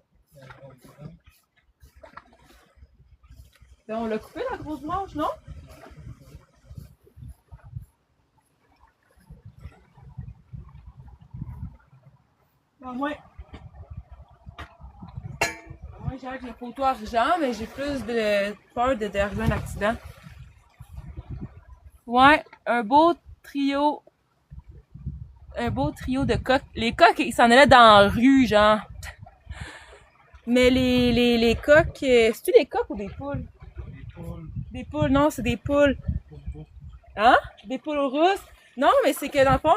Ben, on l'a coupé la grosse manche, non? Ben, moi, j'ai avec le poteau argent, mais j'ai plus de peur d'arriver un accident. Ouais, un beau trio. Un beau trio de coqs. Les coqs, ils s'en allaient dans la rue, genre. Mais les coqs, c'est-tu des coqs ou des poules? Des poules. Des poules, non, c'est des poules. Poules. Hein? Des poules rousses. Non, mais c'est que dans le fond,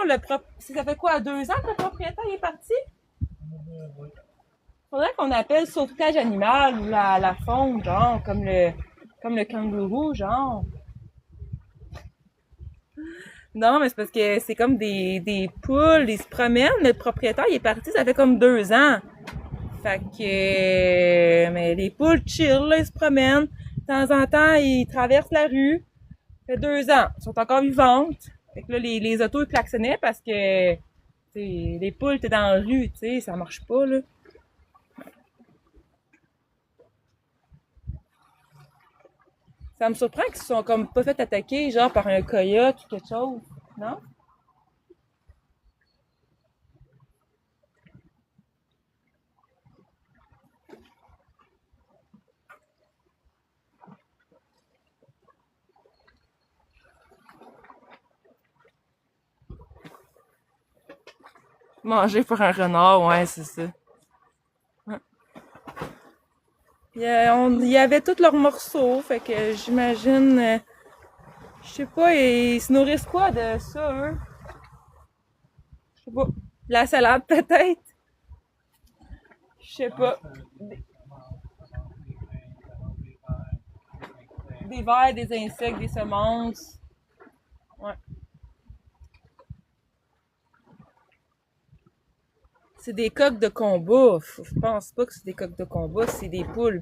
ça fait quoi, 2 ans que le propriétaire est parti? Oui. Faudrait qu'on appelle sauvetage animal ou la faune, genre, comme le kangourou, genre. Non, mais c'est parce que c'est comme des poules, ils se promènent, mais le propriétaire, il est parti, ça fait comme 2 ans. Fait que, mais les poules chill, là, ils se promènent. De temps en temps, ils traversent la rue. Ça fait 2 ans. Elles sont encore vivantes. Fait que là, les autos, ils klaxonnaient parce que, les poules, t'es dans la rue, tu sais, ça marche pas, là. Ça me surprend qu'ils se sont comme pas fait attaquer, genre, par un coyote ou quelque chose. Non? Manger pour un renard, ouais, c'est ça. Ouais. Il y avait tous leurs morceaux, fait que j'imagine Je sais pas, ils se nourrissent quoi de ça, eux? Je sais pas. La salade, peut-être? Je sais pas. Des vers, des insectes, des semences. Ouais. C'est des coqs de combat. Je pense pas que c'est des coqs de combat, c'est des poules.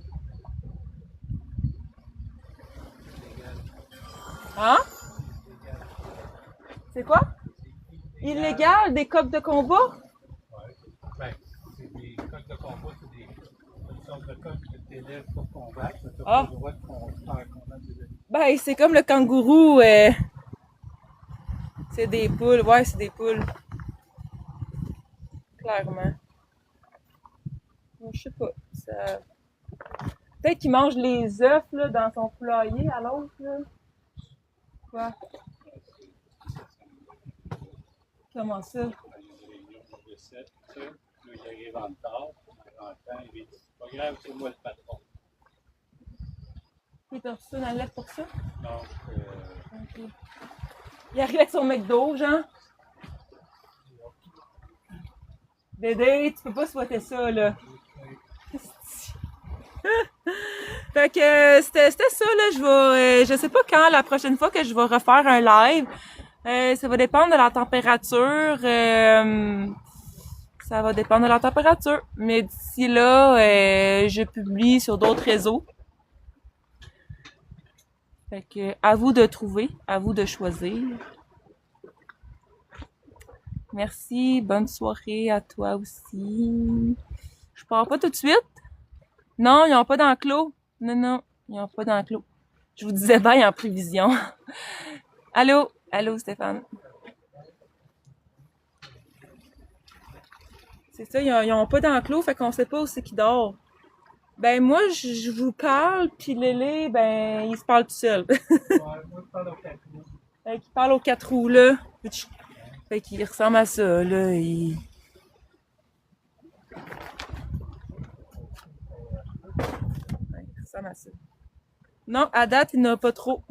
Hein? C'est quoi? Illégal, des coqs de combat? Ben, c'est des coqs de combat, c'est une sorte de coq que tu élèves pour combattre, mais tu n'as Ah. pas le droit de faire combattre des animaux. Ben, c'est comme le kangourou. C'est des poules. Ouais, c'est des poules. Clairement. Je sais pas. Ça... Peut-être qu'il mange les œufs là, dans son poulailler à l'autre. Là. Quoi? Comment ça? Il y a des réunions de recette, tout ça. Là, il arrive en retard. En rentrant, il dit c'est pas grave, c'est moi le patron. Il est reçu dans le lait pour ça? Donc, Ok. Il arrive avec son McDo, genre. Dédé, tu peux pas souhaiter ça, là. Fait que c'était ça, là. Je sais pas quand, la prochaine fois que je vais refaire un live. Ça va dépendre de la température. Ça va dépendre de la température. Mais d'ici là, je publie sur d'autres réseaux. Fait que à vous de trouver, à vous de choisir. Merci, bonne soirée à toi aussi. Je pars pas tout de suite. Non, ils ont pas d'enclos. Non, ils ont pas d'enclos. Je vous disais bye en prévision. Allô? Allô, Stéphane. C'est ça, ils ont pas d'enclos, fait qu'on sait pas où c'est qu'ils dorment. Ben moi, je vous parle, puis Lélé, ben, il se parle tout seul. moi, je parle au 4 roues. Fait qu'il parle aux 4 roues, là. Fait qu'il ressemble à ça, là. Il ressemble à ça. Non, à date, il n'y en a pas trop.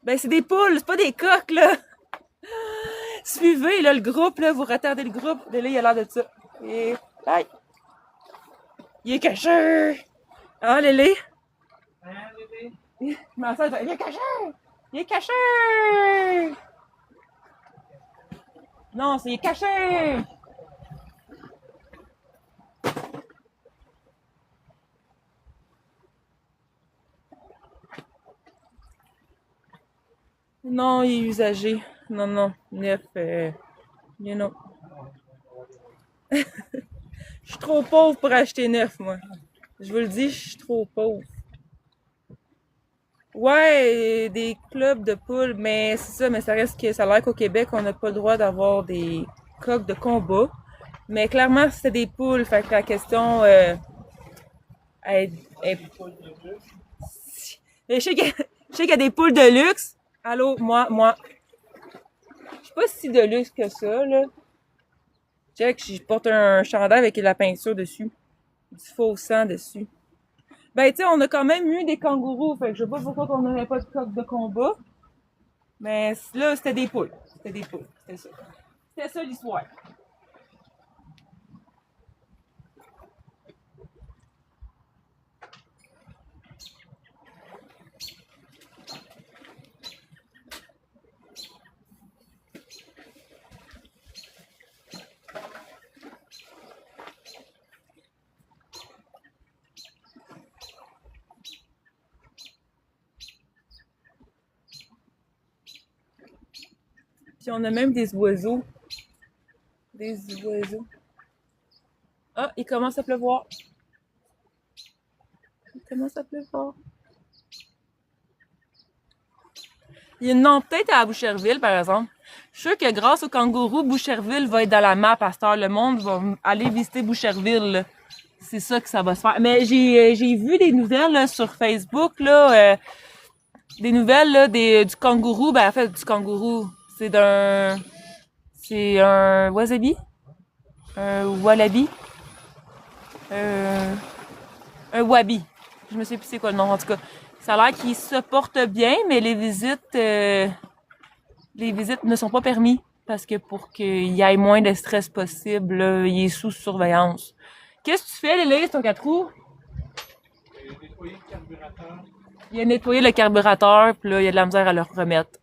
Ben, c'est des poules, c'est pas des coqs, là. Suivez, là, le groupe, là. Vous retardez le groupe. Lélé, il a l'air de ça. Et... Aïe! Il est caché! Hein, Lélé? Hein, bébé? Ma soeur, il est caché! Il est caché! Non, c'est il est caché! Non, il est usagé. Non, neuf. Non. Je suis trop pauvre pour acheter neuf, moi. Je vous le dis, je suis trop pauvre. Ouais, des clubs de poules, mais c'est ça, mais ça reste que ça a l'air qu'au Québec, on n'a pas le droit d'avoir des coqs de combat. Mais clairement, c'était des poules, fait que la question est... Je sais qu'il y a des poules de luxe. Allô, moi. Je suis pas si de luxe que ça, là. Check, je porte un chandail avec la peinture dessus. Du faux sang dessus. Ben, tu sais, on a quand même eu des kangourous, fait que je sais pas pourquoi on n'avait pas de coq de combat. Mais là, c'était des poules. C'était ça. C'était ça l'histoire. Puis on a même des oiseaux. Des oiseaux. Ah, il commence à pleuvoir. Il y en a peut-être à Boucherville, par exemple. Je suis sûre que grâce au kangourou, Boucherville va être dans la map à cette heure. Le monde va aller visiter Boucherville. Là. C'est ça que ça va se faire. Mais j'ai vu des nouvelles là, sur Facebook, là, des nouvelles là, du kangourou. Ben en fait, du kangourou. C'est un wasabi? Un wallaby? Un wabi. Je me sais plus c'est quoi le nom, en tout cas. Ça a l'air qu'ils se portent bien, mais les visites ne sont pas permis parce que pour qu'il y ait moins de stress possible, là, il est sous surveillance. Qu'est-ce que tu fais, Lélé, ton 4 roues? Nettoyer le carburateur. Il a nettoyé le carburateur, puis là, il y a de la misère à le remettre.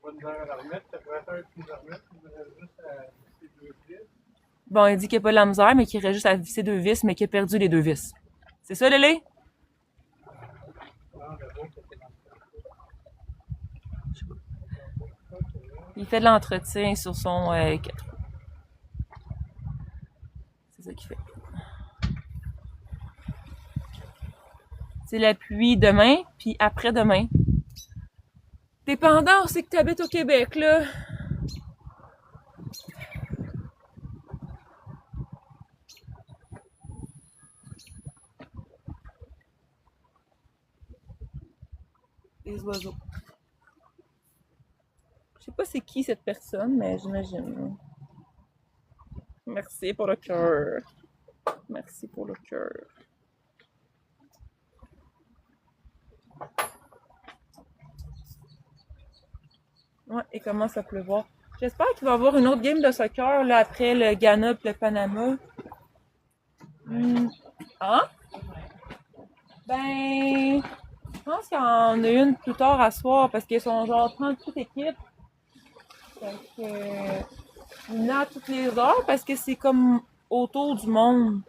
Pas de misère à la remettre. Le carburateur est plus à remettre. Il me reste juste à visser 2 vis. Bon, il dit qu'il n'y a pas de la misère, mais qu'il reste juste à visser 2 vis, mais qu'il a perdu les 2 vis. C'est ça, Lélé? Il fait de l'entretien sur son 4 roues. C'est ça qu'il fait. C'est la pluie demain, puis après-demain. Dépendant, c'est que tu habites au Québec, là. Les oiseaux. Je sais pas c'est qui cette personne, mais j'imagine. Merci pour le cœur. Merci pour le cœur. Ouais, il commence à pleuvoir. J'espère qu'il va y avoir une autre game de soccer là, après le Ghana et le Panama. Hein? Ben, je pense qu'il y en a une plus tard à soir parce qu'ils sont genre 38 équipes. Fait que, il y en a toutes les heures parce que c'est comme autour du monde.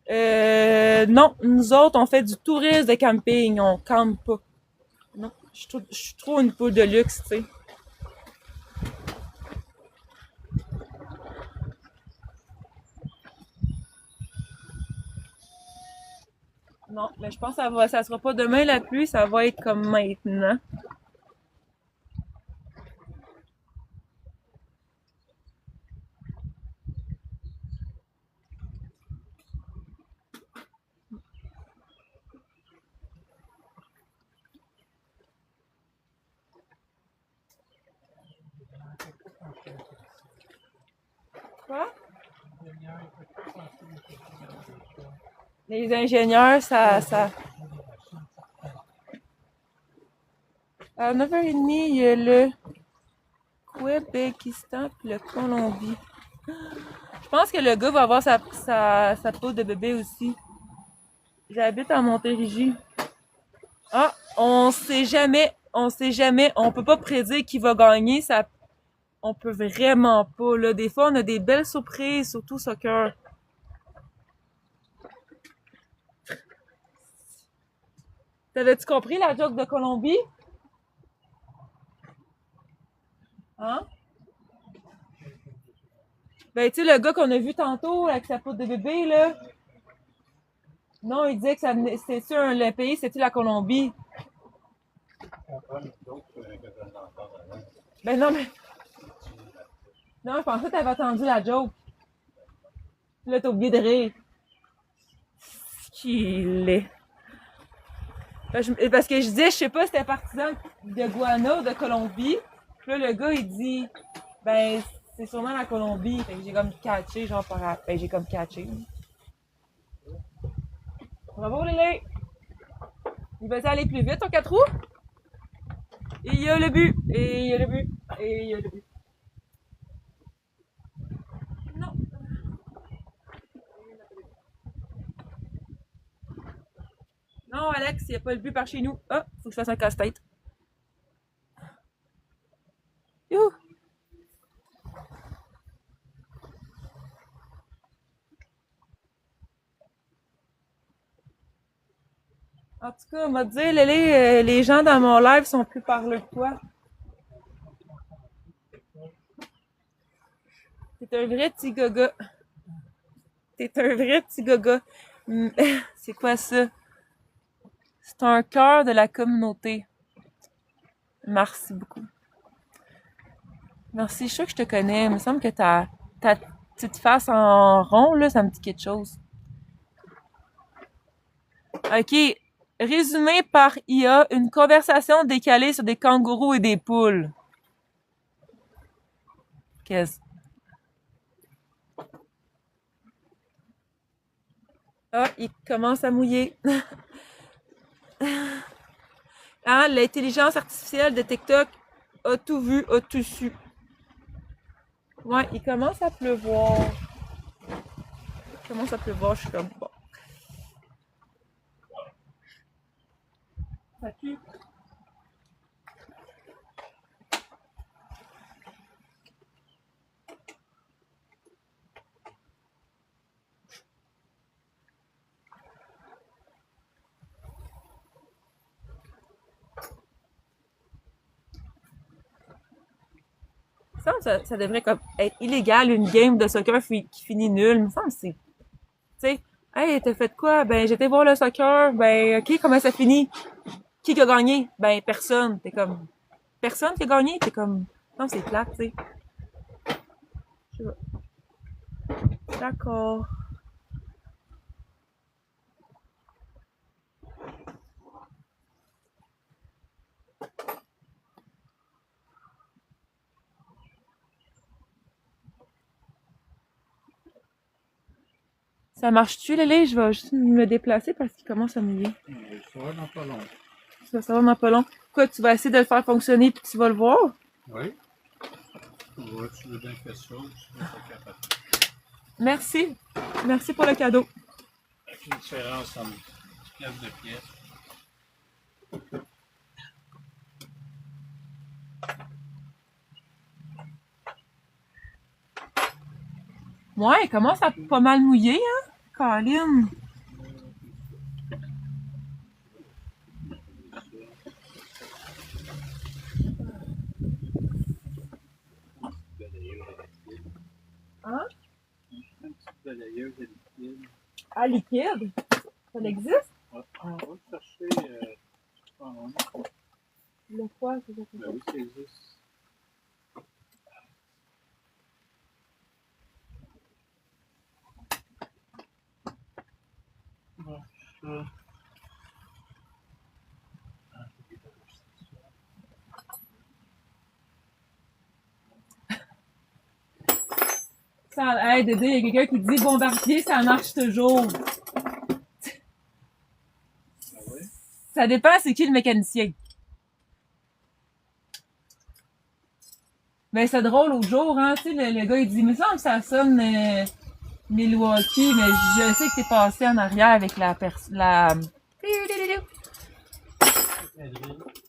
Non, nous autres, on fait du tourisme de camping, on campe pas. Non, je suis trop une poule de luxe, tu sais. Non, mais je pense que ça sera pas demain la pluie, ça va être comme maintenant. Quoi? Les ingénieurs, À 9h30, il y a le Québékistan puis le Colombie. Je pense que le gars va avoir sa poule de bébé aussi. J'habite à Montérégie. Ah, on sait jamais, on peut pas prédire qui va gagner, on peut vraiment pas, là. Des fois, on a des belles surprises, surtout soccer. T'avais-tu compris la joke de Colombie? Hein? Ben, tu sais, le gars qu'on a vu tantôt, avec sa poudre de bébé, là. Non, il disait que c'était-tu le pays, c'était la Colombie. Ben non, mais... Non, je pensais que t'avais entendu la joke. Là, t'as oublié de rire. Qu'il est. Parce que je disais, je sais pas si c'était partisan de Guana ou de Colombie. Puis là, le gars, il dit, ben, c'est sûrement la Colombie. Fait que j'ai comme catché, genre, ben, j'ai comme catché. Bravo, Lélé! Il va aller plus vite, ton 4 roues? Et il y a le but! Et il y a le but! Et il y a le but! Non! Non, Alex, il n'y a pas le but par chez nous. Ah, faut que je fasse un casse-tête. Youhou! En tout cas, on m'a dit, Lélé, les gens dans mon live sont plus parleux que toi. T'es un vrai petit gaga. T'es un vrai petit gaga. C'est quoi ça? C'est un cœur de la communauté. Merci beaucoup. Merci, je suis sûre que je te connais. Il me semble que ta petite face en rond, là, ça me dit quelque chose. OK. Résumé par IA, une conversation décalée sur des kangourous et des poules. Qu'est-ce? Ah, il commence à mouiller. Hein, l'intelligence artificielle de TikTok a tout vu, a tout su. Ouais, il commence à pleuvoir. Il commence à pleuvoir, je suis comme bon. Ça pue. Ça devrait comme être illégal, une game de soccer qui finit nulle. Il me semble que c'est... Tu sais, hey, t'as fait quoi? Ben, j'étais voir le soccer. Ben, OK, comment ça finit? Qui a gagné? Ben, personne. T'es comme... Personne qui a gagné? T'es comme... Non, c'est plate, tu sais. Je sais pas. D'accord. Ça marche-tu, Lélé? Je vais juste me déplacer parce qu'il commence à mouiller. Ça va dans pas long. Ça va dans pas long. Quoi, tu vas essayer de le faire fonctionner puis tu vas le voir? Oui. Ouais, tu veux bien faire ça, tu vas pas capable. Merci. Merci pour le cadeau. Avec une différence entre pièce de pièce. Ouais, il commence à pas mal mouiller, hein, Colin. Hein? Un petit balayeur de liquide. Ah, liquide? Ça existe? Ouais. On va chercher. Le quoi? Ben oui, ça existe. Bon, ça. Ça aide, il y a quelqu'un qui dit bombardier, ça marche toujours. Ah oui? Ça dépend c'est qui le mécanicien. Ben c'est drôle l'autre jour, hein, tu sais, le gars il dit, mais ça sonne Milwaukee, mais je sais que t'es passé en arrière avec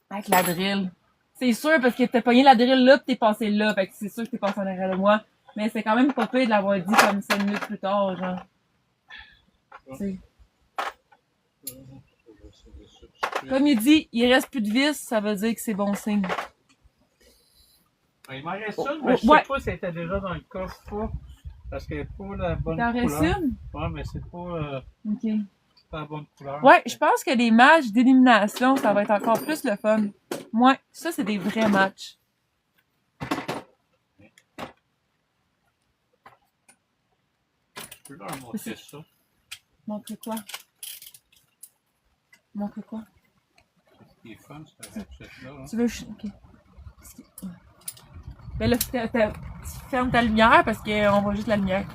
avec la drill. C'est sûr parce que t'as pogné la drill là pis t'es passé là, fait que c'est sûr que t'es passé en arrière de moi. Mais c'est quand même pas pire de l'avoir dit comme 5 minutes plus tard, genre. T'sais. Comme il dit, il reste plus de vis, ça veut dire que c'est bon signe. Il m'en reste une, mais je sais pas si elle était déjà dans le coffre pas. Parce qu'elle n'est pas la bonne couleur. T'en restes une? Ouais, mais c'est pas, Ok. pas la bonne couleur. Ouais, je pense que les matchs d'élimination, ça va être encore plus le fun. Ouais, ça c'est des vrais matchs. Je peux leur montrer ça. Montre quoi? Montre quoi? Ce qui est fun, c'est la ratchet-là. Hein. Tu veux... Ok. Ben là, tu fermes ta lumière parce qu'on voit juste la lumière.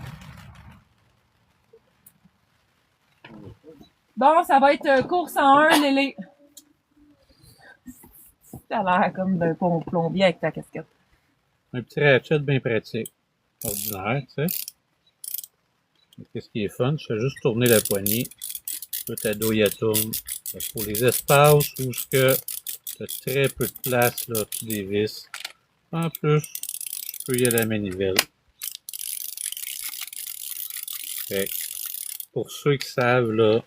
Bon, ça va être course en 1, Lélé. T'as l'air comme d'un plombier avec ta casquette. Un petit ratchet bien pratique. Ordinaire, tu sais. Qu'est-ce qui est fun? Je fais juste tourner la poignée. Tout ta douille elle tourne. Pour les espaces où tu as très peu de place, là, tu des vis. En plus, je peux y aller à la manivelle. Fait que, pour ceux qui savent, là,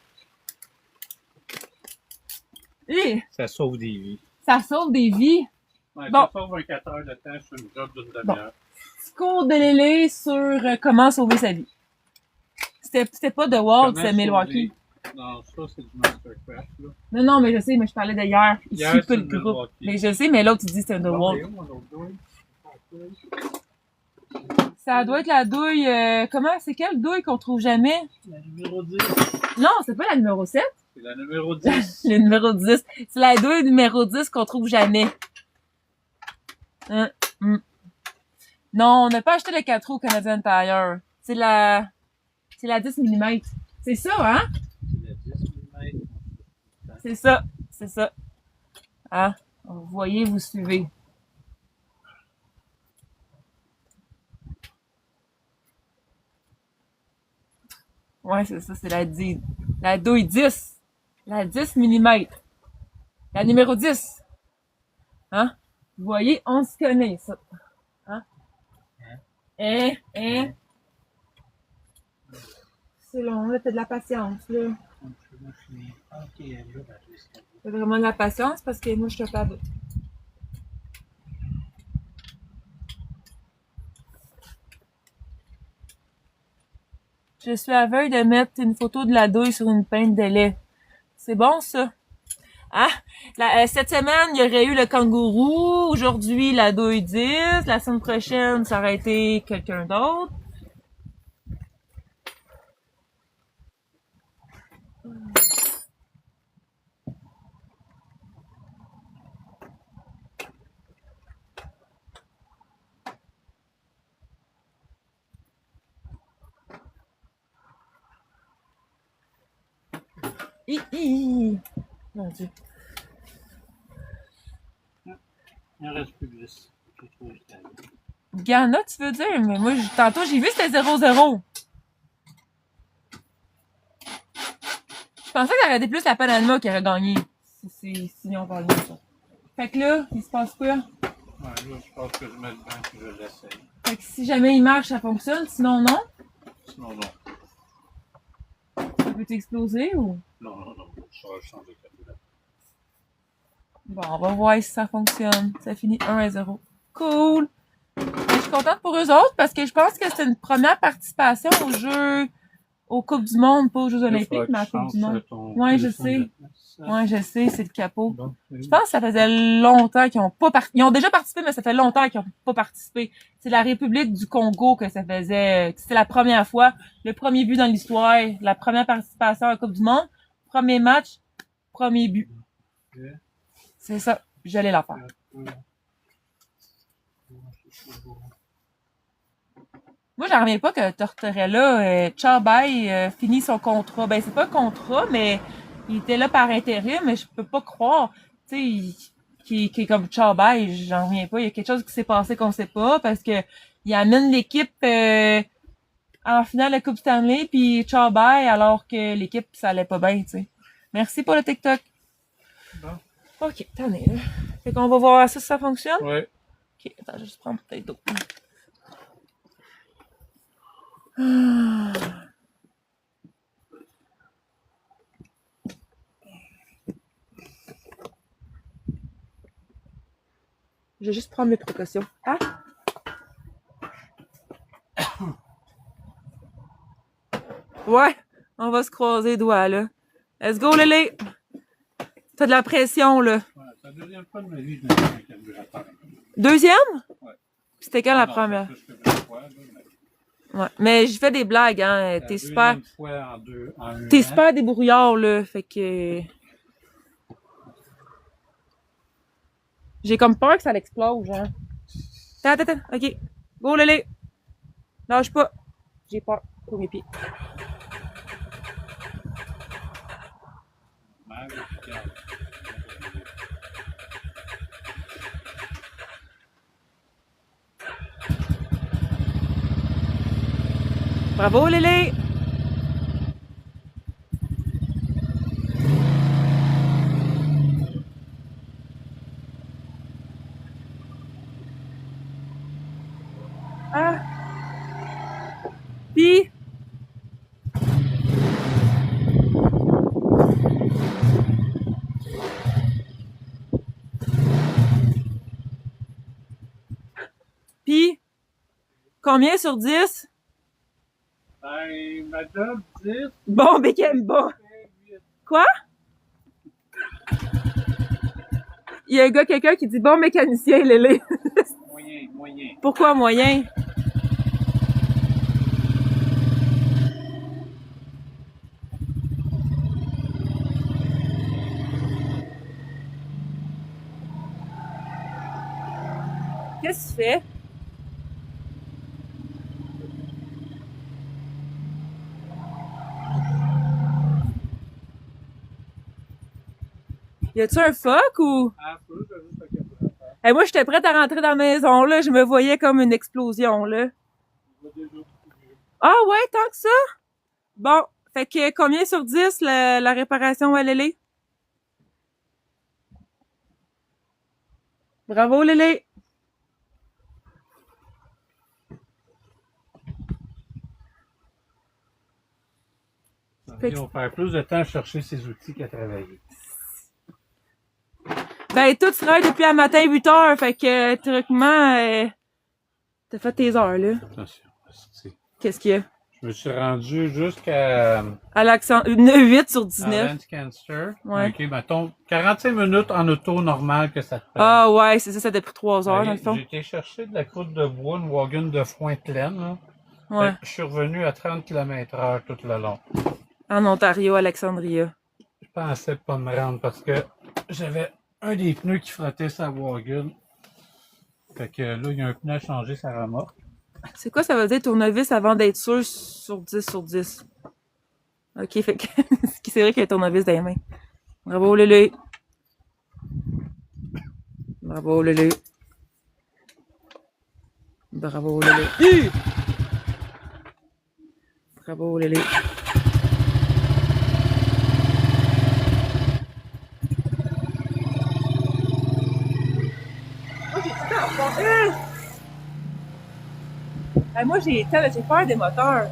ça sauve des vies. Ça sauve des vies. Ouais, bon. Ça sauve 24 heures de temps sur une job d'une demi-heure. Petit cours de Lélé sur comment sauver sa vie. C'était pas The Wall, c'est Milwaukee. Non, ça, c'est du Mastercraft, là. Non, mais je sais, mais je parlais d'hier. Il Hier, suit pas c'est le groupe. Milwaukee. Mais je sais, mais l'autre, tu dis que c'est un The Wall. Ça doit être la douille... comment? C'est quelle douille qu'on trouve jamais? La numéro 10. Non, c'est pas la numéro 7. C'est la numéro 10. Le numéro 10. C'est la douille numéro 10 qu'on trouve jamais. Non, on n'a pas acheté le 4 roues Canadian Tire. C'est la 10 mm. C'est ça, hein? C'est la 10 mm. C'est ça. C'est ça. Hein? Vous voyez, vous suivez. Ouais, c'est ça, c'est la douille 10. La 10 millimètres. La numéro 10. Hein? Vous voyez, on se connaît, ça. Hein? Hein? C'est long, là, t'as de la patience, là. T'as vraiment de la patience parce que moi, je suis capable. Je suis à veille de mettre une photo de la douille sur une pinte de lait. C'est bon, ça? Ah, cette semaine, il y aurait eu le kangourou. Aujourd'hui, la douille 10. La semaine prochaine, ça aurait été quelqu'un d'autre. Mon Dieu. Il en reste plus de 10. Ghana, tu veux dire? Mais moi, tantôt, j'ai vu c'était 0-0. Je pensais que ça aurait été plus la Panama qui aurait gagné. Si on va gagner ça. Fait que là, il se passe quoi? Ouais, là, je pense que je mets le bain et je l'essaye. Fait que si jamais il marche, ça fonctionne. Sinon, non. Sinon, non. Ça peut t'exploser ou? Non. Ça va changer de carburateur. Bon, on va voir si ça fonctionne. Ça finit 1-0. Cool! Je suis contente pour eux autres parce que je pense que c'est une première participation aux Jeux, aux Coupes du Monde, pas aux Jeux Olympiques, mais à la Coupe du Monde. Ouais, je sais. Ouais, je sais, c'est le capot. Bon, Je pense que ça faisait longtemps qu'ils ont pas participé. Ils ont déjà participé, mais ça fait longtemps qu'ils ont pas participé. C'est la République du Congo que ça faisait, c'était la première fois, le premier but dans l'histoire, la première participation à la Coupe du Monde, premier match, premier but. Okay. C'est ça, j'allais la faire. Moi, j'en reviens pas que Tortorella, Chabay finit son contrat. Ben, c'est pas un contrat, mais il était là par intérim, mais je peux pas croire, tu sais, qui est comme Chabay, j'en reviens pas. Il y a quelque chose qui s'est passé qu'on sait pas, parce que il amène l'équipe en finale de la Coupe Stanley, puis Chabay, alors que l'équipe, ça allait pas bien, tu sais. Merci pour le TikTok. Bon. Ok, t'en es là. Fait qu'on va voir si ça fonctionne. Ouais. Ok, attends, je vais juste prendre peut-être d'eau. Je vais juste prendre mes précautions. Ah! Ouais, on va se croiser les doigts, là. Let's go, Lélé! T'as de la pression, là. Ouais, c'est la deuxième fois de ma vie que je mets un carburateur. Deuxième? Ouais. C'était quand la première? Plus que 20 fois, là, mais... Ouais, mais j'ai fait des blagues, hein. T'es super... Fois en un T'es an. super débrouillard, là. Fait que... J'ai comme peur que ça l'explose, genre. Attends. Ok. Go, Lélé! Lâche pas. J'ai peur pour mes pieds. Bravo, Lélé! Ah! Puis... Puis... Combien sur 10? Ben, madame, 10. Bon, Beckham, bon. Quoi? Il y a un gars, quelqu'un qui dit bon mécanicien, Lélé. Moyen. Pourquoi moyen? Qu'est-ce que tu fais? Y a-tu un phoque ou? Un peu. Et moi, j'étais prête à rentrer dans la maison, là. Je me voyais comme une explosion, là. Ah ouais, tant que ça? Bon. Fait que combien sur 10 la réparation à Lélé? Bravo, Lélé! Ils vont faire plus de temps à chercher ses outils qu'à travailler. Ben, toi, tu travailles depuis un matin 8 heures, fait que, théoriquement, t'as fait tes heures, là. Attention. Qu'est-ce qu'il y a? Je me suis rendu jusqu'à À l'accent, 8 sur 19. Lancaster. Ouais. OK, mettons 45 minutes en auto normal que ça te prend. Ah ouais, c'est ça t'a pris 3 heures, dans le fond. J'ai été chercher de la croûte de bois, une wagon de foin pleine. Là. Ouais. Je suis revenu à 30 km/h tout le long. En Ontario, Alexandria. Je pensais pas me rendre parce que j'avais un des pneus qui frottait sa wagon. Fait que là, il y a un pneu à changer sa remorque. C'est quoi ça veut dire tournevis avant d'être sûr sur 10 sur 10? Ok, fait que c'est vrai qu'il y a un tournevis dans les mains. Bravo, Lulu. Bravo, Lulu. Bravo, Lulu. Bravo, Lulu. Moi, j'ai peur des moteurs.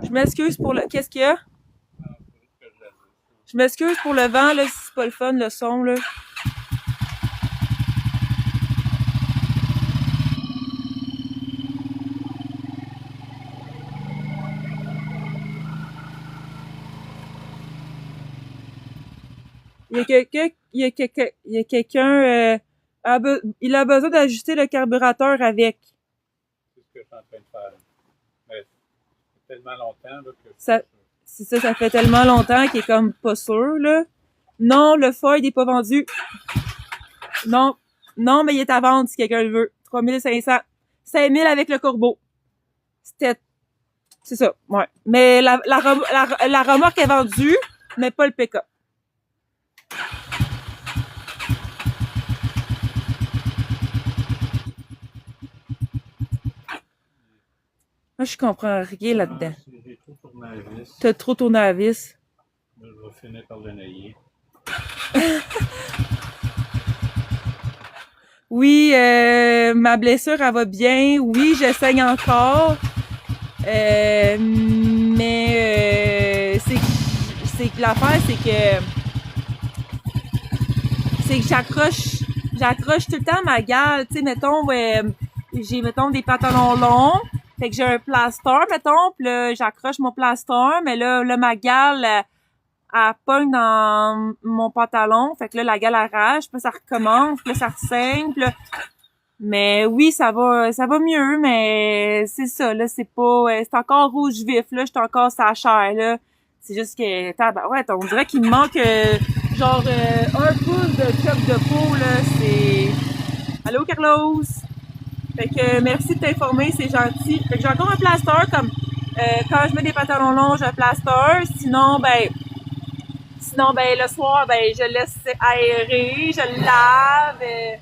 Je m'excuse pour le... Qu'est-ce qu'il y a? Je m'excuse pour le vent, là, si c'est pas le fun, le son, là. Il y a quelqu'un, il a besoin d'ajuster le carburateur avec. C'est ce que je suis en train de faire. Mais ça fait tellement longtemps là, que ça fait tellement longtemps qu'il est comme pas sûr, là. Non, le foil n'est pas vendu. Non, mais il est à vendre si quelqu'un le veut. 3500. 5000 avec le corbeau. C'est ça, ouais. Mais la remorque est vendue, mais pas le pick-up. Moi, je comprends rien là-dedans. J'ai trop tourné à vis. T'as trop tourné à vis. Là, je vais finir par le nailler. Oui, ma blessure, elle va bien. Oui, je saigne encore. Mais c'est que l'affaire, c'est que j'accroche tout le temps ma gale. Tu sais, mettons, j'ai, mettons, des pantalons longs. Fait que j'ai un plaster, mettons, pis là, j'accroche mon plaster, mais là ma gale, elle pogne dans mon pantalon. Fait que là, la gale arrache, puis ça recommence, puis là, ça ressaigne, puis là... Mais oui, ça va mieux, mais c'est ça, là, c'est pas... c'est encore rouge vif, là, j'étais encore sa chair, là. C'est juste que... ouais, on dirait qu'il me manque, genre, un pouce de choc de peau, là, c'est... Allô, Carlos? Fait que merci de t'informer, c'est gentil. Fait que j'ai encore un plaster, comme quand je mets des pantalons longs, j'ai un plaster. Sinon, ben, le soir, ben, je laisse aérer, je le lave.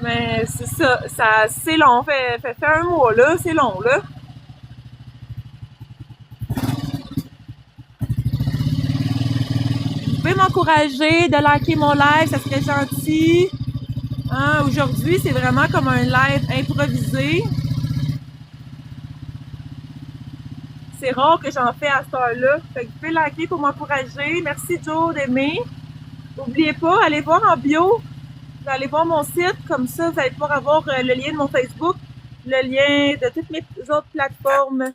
Mais c'est ça, c'est long. Fait un mois, là, c'est long, là. Vous pouvez m'encourager de liker mon live, ça serait gentil. Hein, aujourd'hui, c'est vraiment comme un live improvisé. C'est rare que j'en fais à cette heure-là. Fait que vous pouvez liker pour m'encourager. Merci Joe d'aimer. N'oubliez pas, allez voir en bio. Vous allez voir mon site. Comme ça, vous allez pouvoir avoir le lien de mon Facebook, le lien de toutes mes autres plateformes.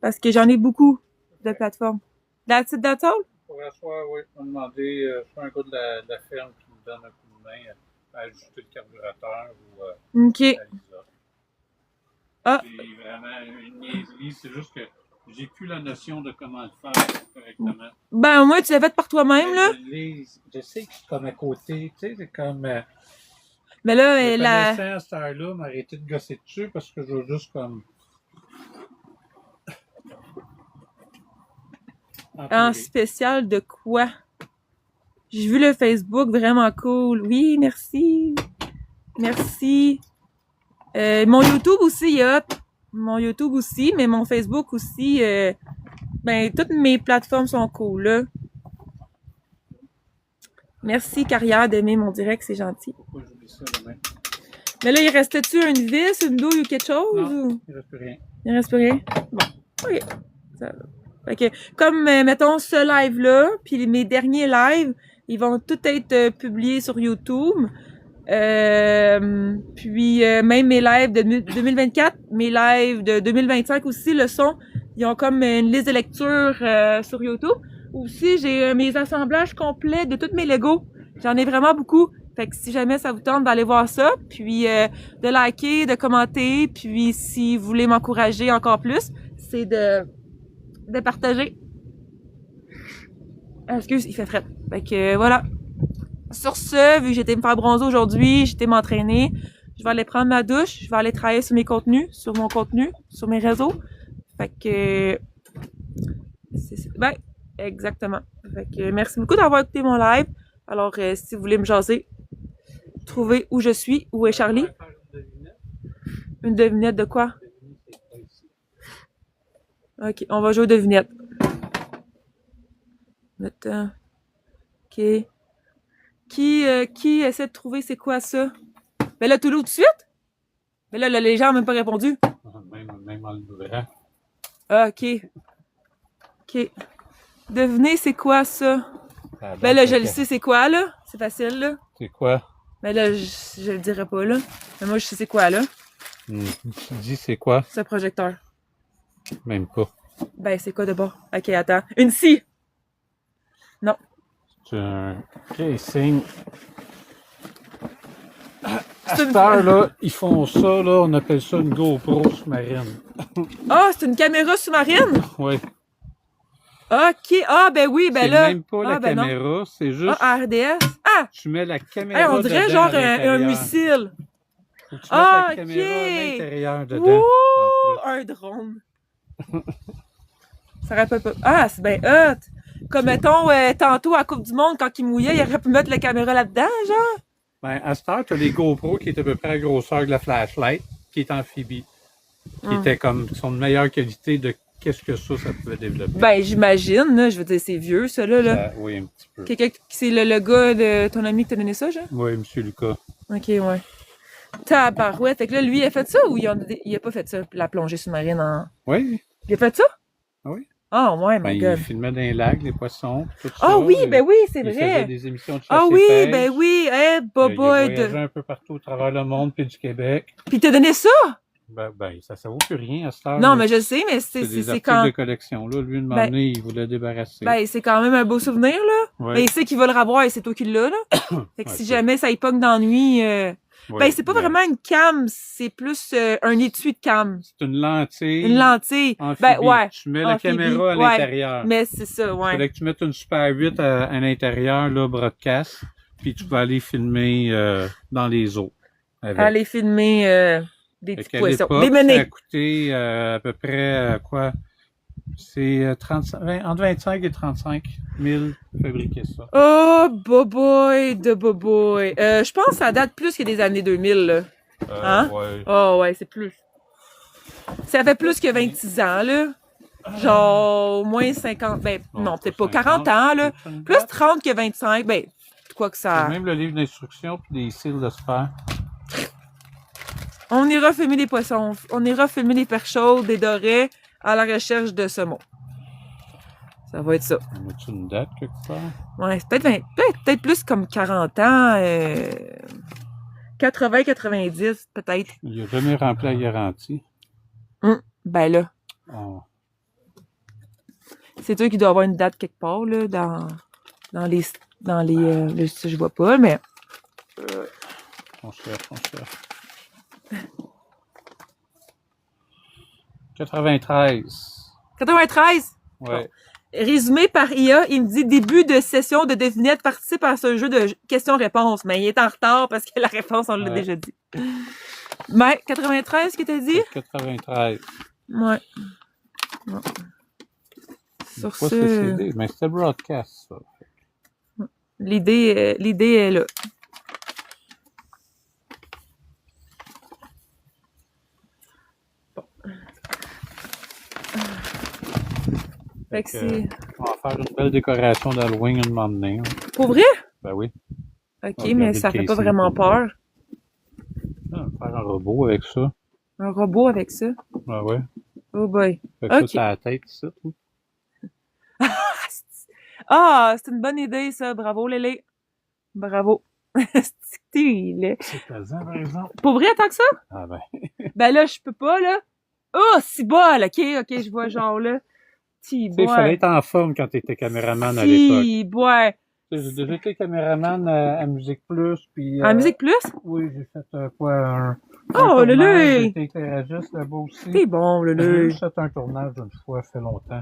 Parce que j'en ai beaucoup de plateformes. That's it, that's all? Pour la soir, oui, on m'a demandé, je suis un gars de la ferme qui me donne un coup de main à ajuster le carburateur ou OK. à l'ISA. Ah. C'est vraiment une niaiserie, c'est juste que j'ai plus la notion de comment le faire correctement. Ben, au moins, tu l'as fait par toi-même, là. Je sais que c'est comme à côté, tu sais, c'est comme... Mais là, je connaissais à cette heure-là, m'arrêter de gosser dessus parce que je veux juste comme... En spécial de quoi? J'ai vu le Facebook, vraiment cool. Oui, merci. Merci. Mon YouTube aussi, il est hot. Mon YouTube aussi, mais mon Facebook aussi. Ben, toutes mes plateformes sont cool, là. Merci, Carrière, d'aimer mon direct, c'est gentil. Pourquoi j'oublie ça demain? Mais là, il reste-tu une vis, une douille ou quelque chose? Non, ou... il reste plus rien. Il reste plus rien? Bon, ok. Ça va. Fait que, comme, mettons, ce live-là, puis mes derniers lives, ils vont tous être publiés sur YouTube. Puis, même mes lives de 2024, mes lives de 2025 aussi, le son, ils ont comme une liste de lecture sur YouTube. Aussi, j'ai mes assemblages complets de tous mes Legos. J'en ai vraiment beaucoup. Fait que si jamais ça vous tente d'aller voir ça, puis de liker, de commenter, puis si vous voulez m'encourager encore plus, c'est de partager. Excuse, il fait frais. Fait que voilà. Sur ce, vu que j'étais me faire bronzer aujourd'hui, j'étais m'entraîner, je vais aller prendre ma douche, je vais aller travailler sur mes contenus, sur mon contenu, sur mes réseaux. Fait que ben, exactement. Fait que merci beaucoup d'avoir écouté mon live. Alors, si vous voulez me jaser, trouvez où je suis, où est Charlie. Une devinette de quoi? Ok, on va jouer aux devinettes. Attends. Ok. Qui essaie de trouver c'est quoi ça? Ben là, tout de suite? Ben là, les gens n'ont même pas répondu. Même en l'ouvrant. Ah, ok. Ok. Devinez c'est quoi ça? Ben là, je le sais c'est quoi, là. C'est facile, là. C'est quoi? Ben là, je le dirai pas, là. Mais moi, je sais c'est quoi, là. Tu dis c'est quoi? C'est un projecteur. Même pas. Ben, c'est quoi de bord? Ok, attends. Une scie! Non. C'est un casing. À cette heure-là, ils font ça, là, on appelle ça une GoPro sous-marine. Ah, c'est une caméra sous-marine? Oui. Ok. Ah, ben oui, ben C'est là. même pas la ben caméra, c'est juste. Ah, RDS. Ah! Tu mets la caméra. Hey, on dirait dedans genre à un l'intérieur. missile. Faut que tu mettes Ah, la caméra à l'intérieur dedans. Wouh! en plus. Un drone. Ça rappelle pas. Ah, c'est bien hot. Comme mettons, tantôt à la Coupe du Monde, quand il mouillait, il aurait pu mettre la caméra là-dedans, genre. Ben, à cette heure, tu as les GoPro qui est à peu près à la grosseur de la flashlight, qui est amphibie. Qui était comme, sont de meilleure qualité de qu'est-ce que ça pouvait développer. Ben, j'imagine, là. Je veux dire, c'est vieux, ça, là. Oui, un petit peu. Quelqu'un, c'est le gars de ton ami qui t'a donné ça, genre? Oui, M. Lucas. Ok, ouais. Tabarouette. Fait que là, lui, il a fait ça ou il a pas fait ça, la plongée sous-marine en. Oui. Il a fait ça? Oui. Ah, ouais, Ben, my il God. filmait dans les lacs, les poissons, tout ça. Ah oui, ben oui, c'est Il vrai. faisait des émissions de chasse Ah et oui, pêche. ben oui. Eh, Il boboy. voyageait un peu partout au travers le monde, puis du Québec. Puis il t'a donné ça? Ben, ça vaut plus rien à cette heure. Non, mais je sais, mais c'est des c'est articles quand. de collection. Là, lui, une moment donné, il voulait débarrasser. Ben, c'est quand même un beau souvenir, là. Ouais. Ben, il sait qu'il va le revoir et c'est toi qui l'as, là. Fait que Ouais, si c'est- jamais ça y pogne d'ennui, Ouais, ben, c'est pas mais vraiment une cam, c'est plus un étui de cam. C'est une lentille. Une lentille. amphibie. Ben, ouais. Tu mets la amphibie, caméra à ouais. l'intérieur. Mais c'est ça, Il ouais. fallait que tu mettes une Super 8 à l'intérieur, là, broadcast, puis tu peux aller filmer dans les eaux. Avec. Aller filmer des Fait petits qu'à poissons. l'époque, Des ça a menées. coûté à peu près, quoi? C'est entre 25 et 35 000 fabriquer ça. Oh, boboy de boboy. Je pense que ça date plus que des années 2000, là. Hein? Ouais. Oh, ouais, c'est plus. Ça fait plus que 26 ans, là. Genre, au moins 50, ben, non, peut-être pas 40 ans, là. Plus 30 que 25, ben, quoi que ça. Même le livre d'instruction puis des cils de sphère. On ira filmer des poissons, on ira filmer des perches chaudes, des dorés, à la recherche de saumon. Ça va être ça. On a-tu une date quelque part? Ouais, c'est peut-être plus comme 40 ans, 80, 90, peut-être. Il n'a jamais rempli la garantie. Ben là, Oh. c'est toi qui dois avoir une date quelque part, là, dans les, je vois pas, mais. On cherche. 93. 93! Ouais. Résumé par IA, il me dit début de session de devinette, participe à ce jeu de questions-réponses. Mais il est en retard parce que la réponse, on l'a déjà dit. Mais 93, que t'as dit? 93. Ouais. Non. Sur Pas ce, CCD, mais c'était broadcast, ça. l'idée est là. Fait que c'est... On va faire une belle décoration d'Halloween un moment donné. Hein. Pour vrai? Ben oui. Ok, On va mais regarder ça le fait pas casing vraiment pour voir. peur. Ah, on va faire un robot avec ça. Un robot avec ça. Ben ouais. Oh boy. Fait que Ok. ça, c'est à la tête, ça, tout. Ah, c'est une bonne idée, ça. Bravo, Lélé. Bravo. C'est que t'es laid. C'est pesant, par exemple. Pour vrai, tant que ça? Ah ben. Ben là, je peux pas, là. Oh, c'est bol! Ok, je vois genre, là. Tu sais, il fallait être en forme quand t'étais caméraman à l'époque. Si, boy. Tu sais, j'ai déjà été caméraman à Musique Plus, puis... En Musique Plus? Oui, j'ai fait un Oh, tournage, Lélé! j'ai été éclairagiste là-bas aussi. T'es bon, J'ai Lélé. juste fait un tournage une fois, ça fait longtemps.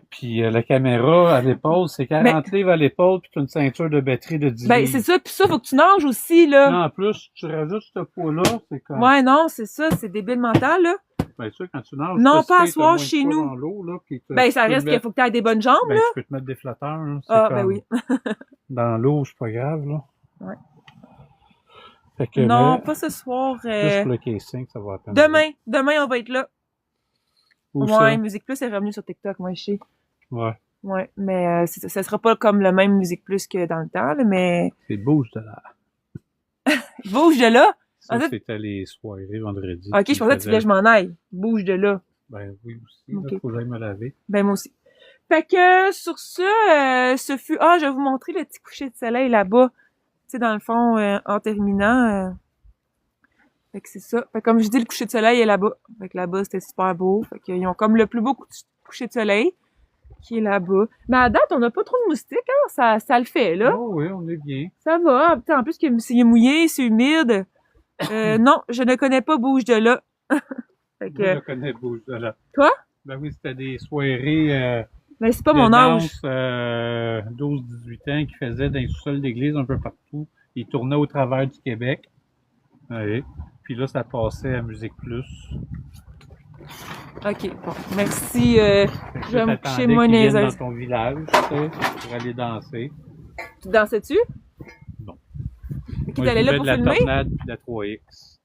Puis la caméra à l'épaule, c'est 40 livres à l'épaule, puis t'as une ceinture de batterie de 10 Ben, livres. c'est ça. Puis ça, faut que tu nages aussi, là. Non, en plus, tu rajoutes ce poids-là, c'est comme... Ouais, non, c'est ça. C'est débile mental, là. Bien sûr, quand tu nages, Non, tu pas à sais, t'as soir moins de chez poids nous. dans l'eau, là, puis Ben, ça tu peux reste te qu'il faut que t'aies des bonnes jambes, ben, là. tu peux te mettre des flotteurs, hein, c'est Ah, comme... ben oui. Dans l'eau, c'est pas grave, là. Ouais. Fait que, Non, mais, pas ce soir. juste pour le casing, ça va à peine. Demain, on va être là. Où Ouais, ça? Musique Plus est revenu sur TikTok, moi, je sais. Ouais. Ouais, mais ça sera pas comme le même Musique Plus que dans le temps, là, mais... C'est bouge de là. Bouge de là! Ça, En fait- c'était les soirées vendredi. Ok, je pensais que tu voulais que je m'en aille. Bouge de là. Ben oui aussi, Ok. là, faut que j'aille me laver. Ben, moi aussi. Fait que, sur ce fut... Ah, je vais vous montrer le petit coucher de soleil là-bas. Tu sais, dans le fond, en terminant... Fait que c'est ça. Fait que comme je dis, le coucher de soleil est là-bas. Fait que là-bas, c'était super beau. Fait qu'ils ont comme le plus beau coucher de soleil qui est là-bas. Mais à date, on n'a pas trop de moustiques, hein. Ça le fait, là. Oh oui, on est bien. Ça va. Putain, en plus, que c'est mouillé, c'est humide. Non, je ne connais pas Bouge de là. Fait Moi, je que, connais bouge de là. toi? Ben oui, c'était des soirées Ben, c'est pas de mon âge. danse 12-18 ans qui faisaient dans les sous-sols d'église un peu partout. Ils tournaient au travers du Québec. Oui. Puis là, ça passait à Musique Plus. Ok, bon. Merci. Fait que Je vais me t'attendais coucher qu'ils viennent monaiseuse. dans ton village, tu sais, pour aller danser. Tu dansais-tu? Non. Fait qu'il Moi, je allait là vivais pour de la filmer? tornade puis de la 3X.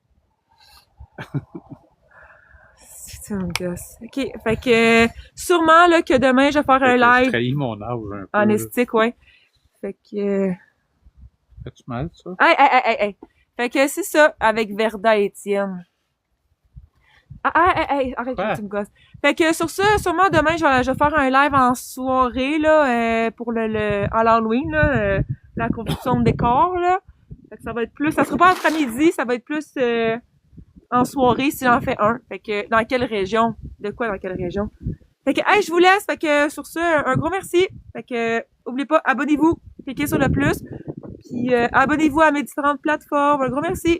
C'est un gosse. Ok, fait que sûrement là que demain je vais faire un Fait que Je live trahis mon âge un peu. en là. esthétique, ouais. Fait que... Fais-tu mal, ça? Hey. Fait que c'est ça, avec Verda et Étienne. Arrête, Quoi? tu me gosses. Fait que sur ça, sûrement demain, je vais faire un live en soirée, là, pour à l'Halloween, là, la construction de décor, là. Fait que ça va être plus, ça sera pas après-midi, ça va être plus, en soirée si j'en fais un. Fait que, dans quelle région? De quoi dans quelle région? Fait que, hey, je vous laisse. Fait que, sur ça, un gros merci. Fait que, oubliez pas, abonnez-vous, cliquez sur le plus. Puis, abonnez-vous à mes différentes plateformes. Un gros merci.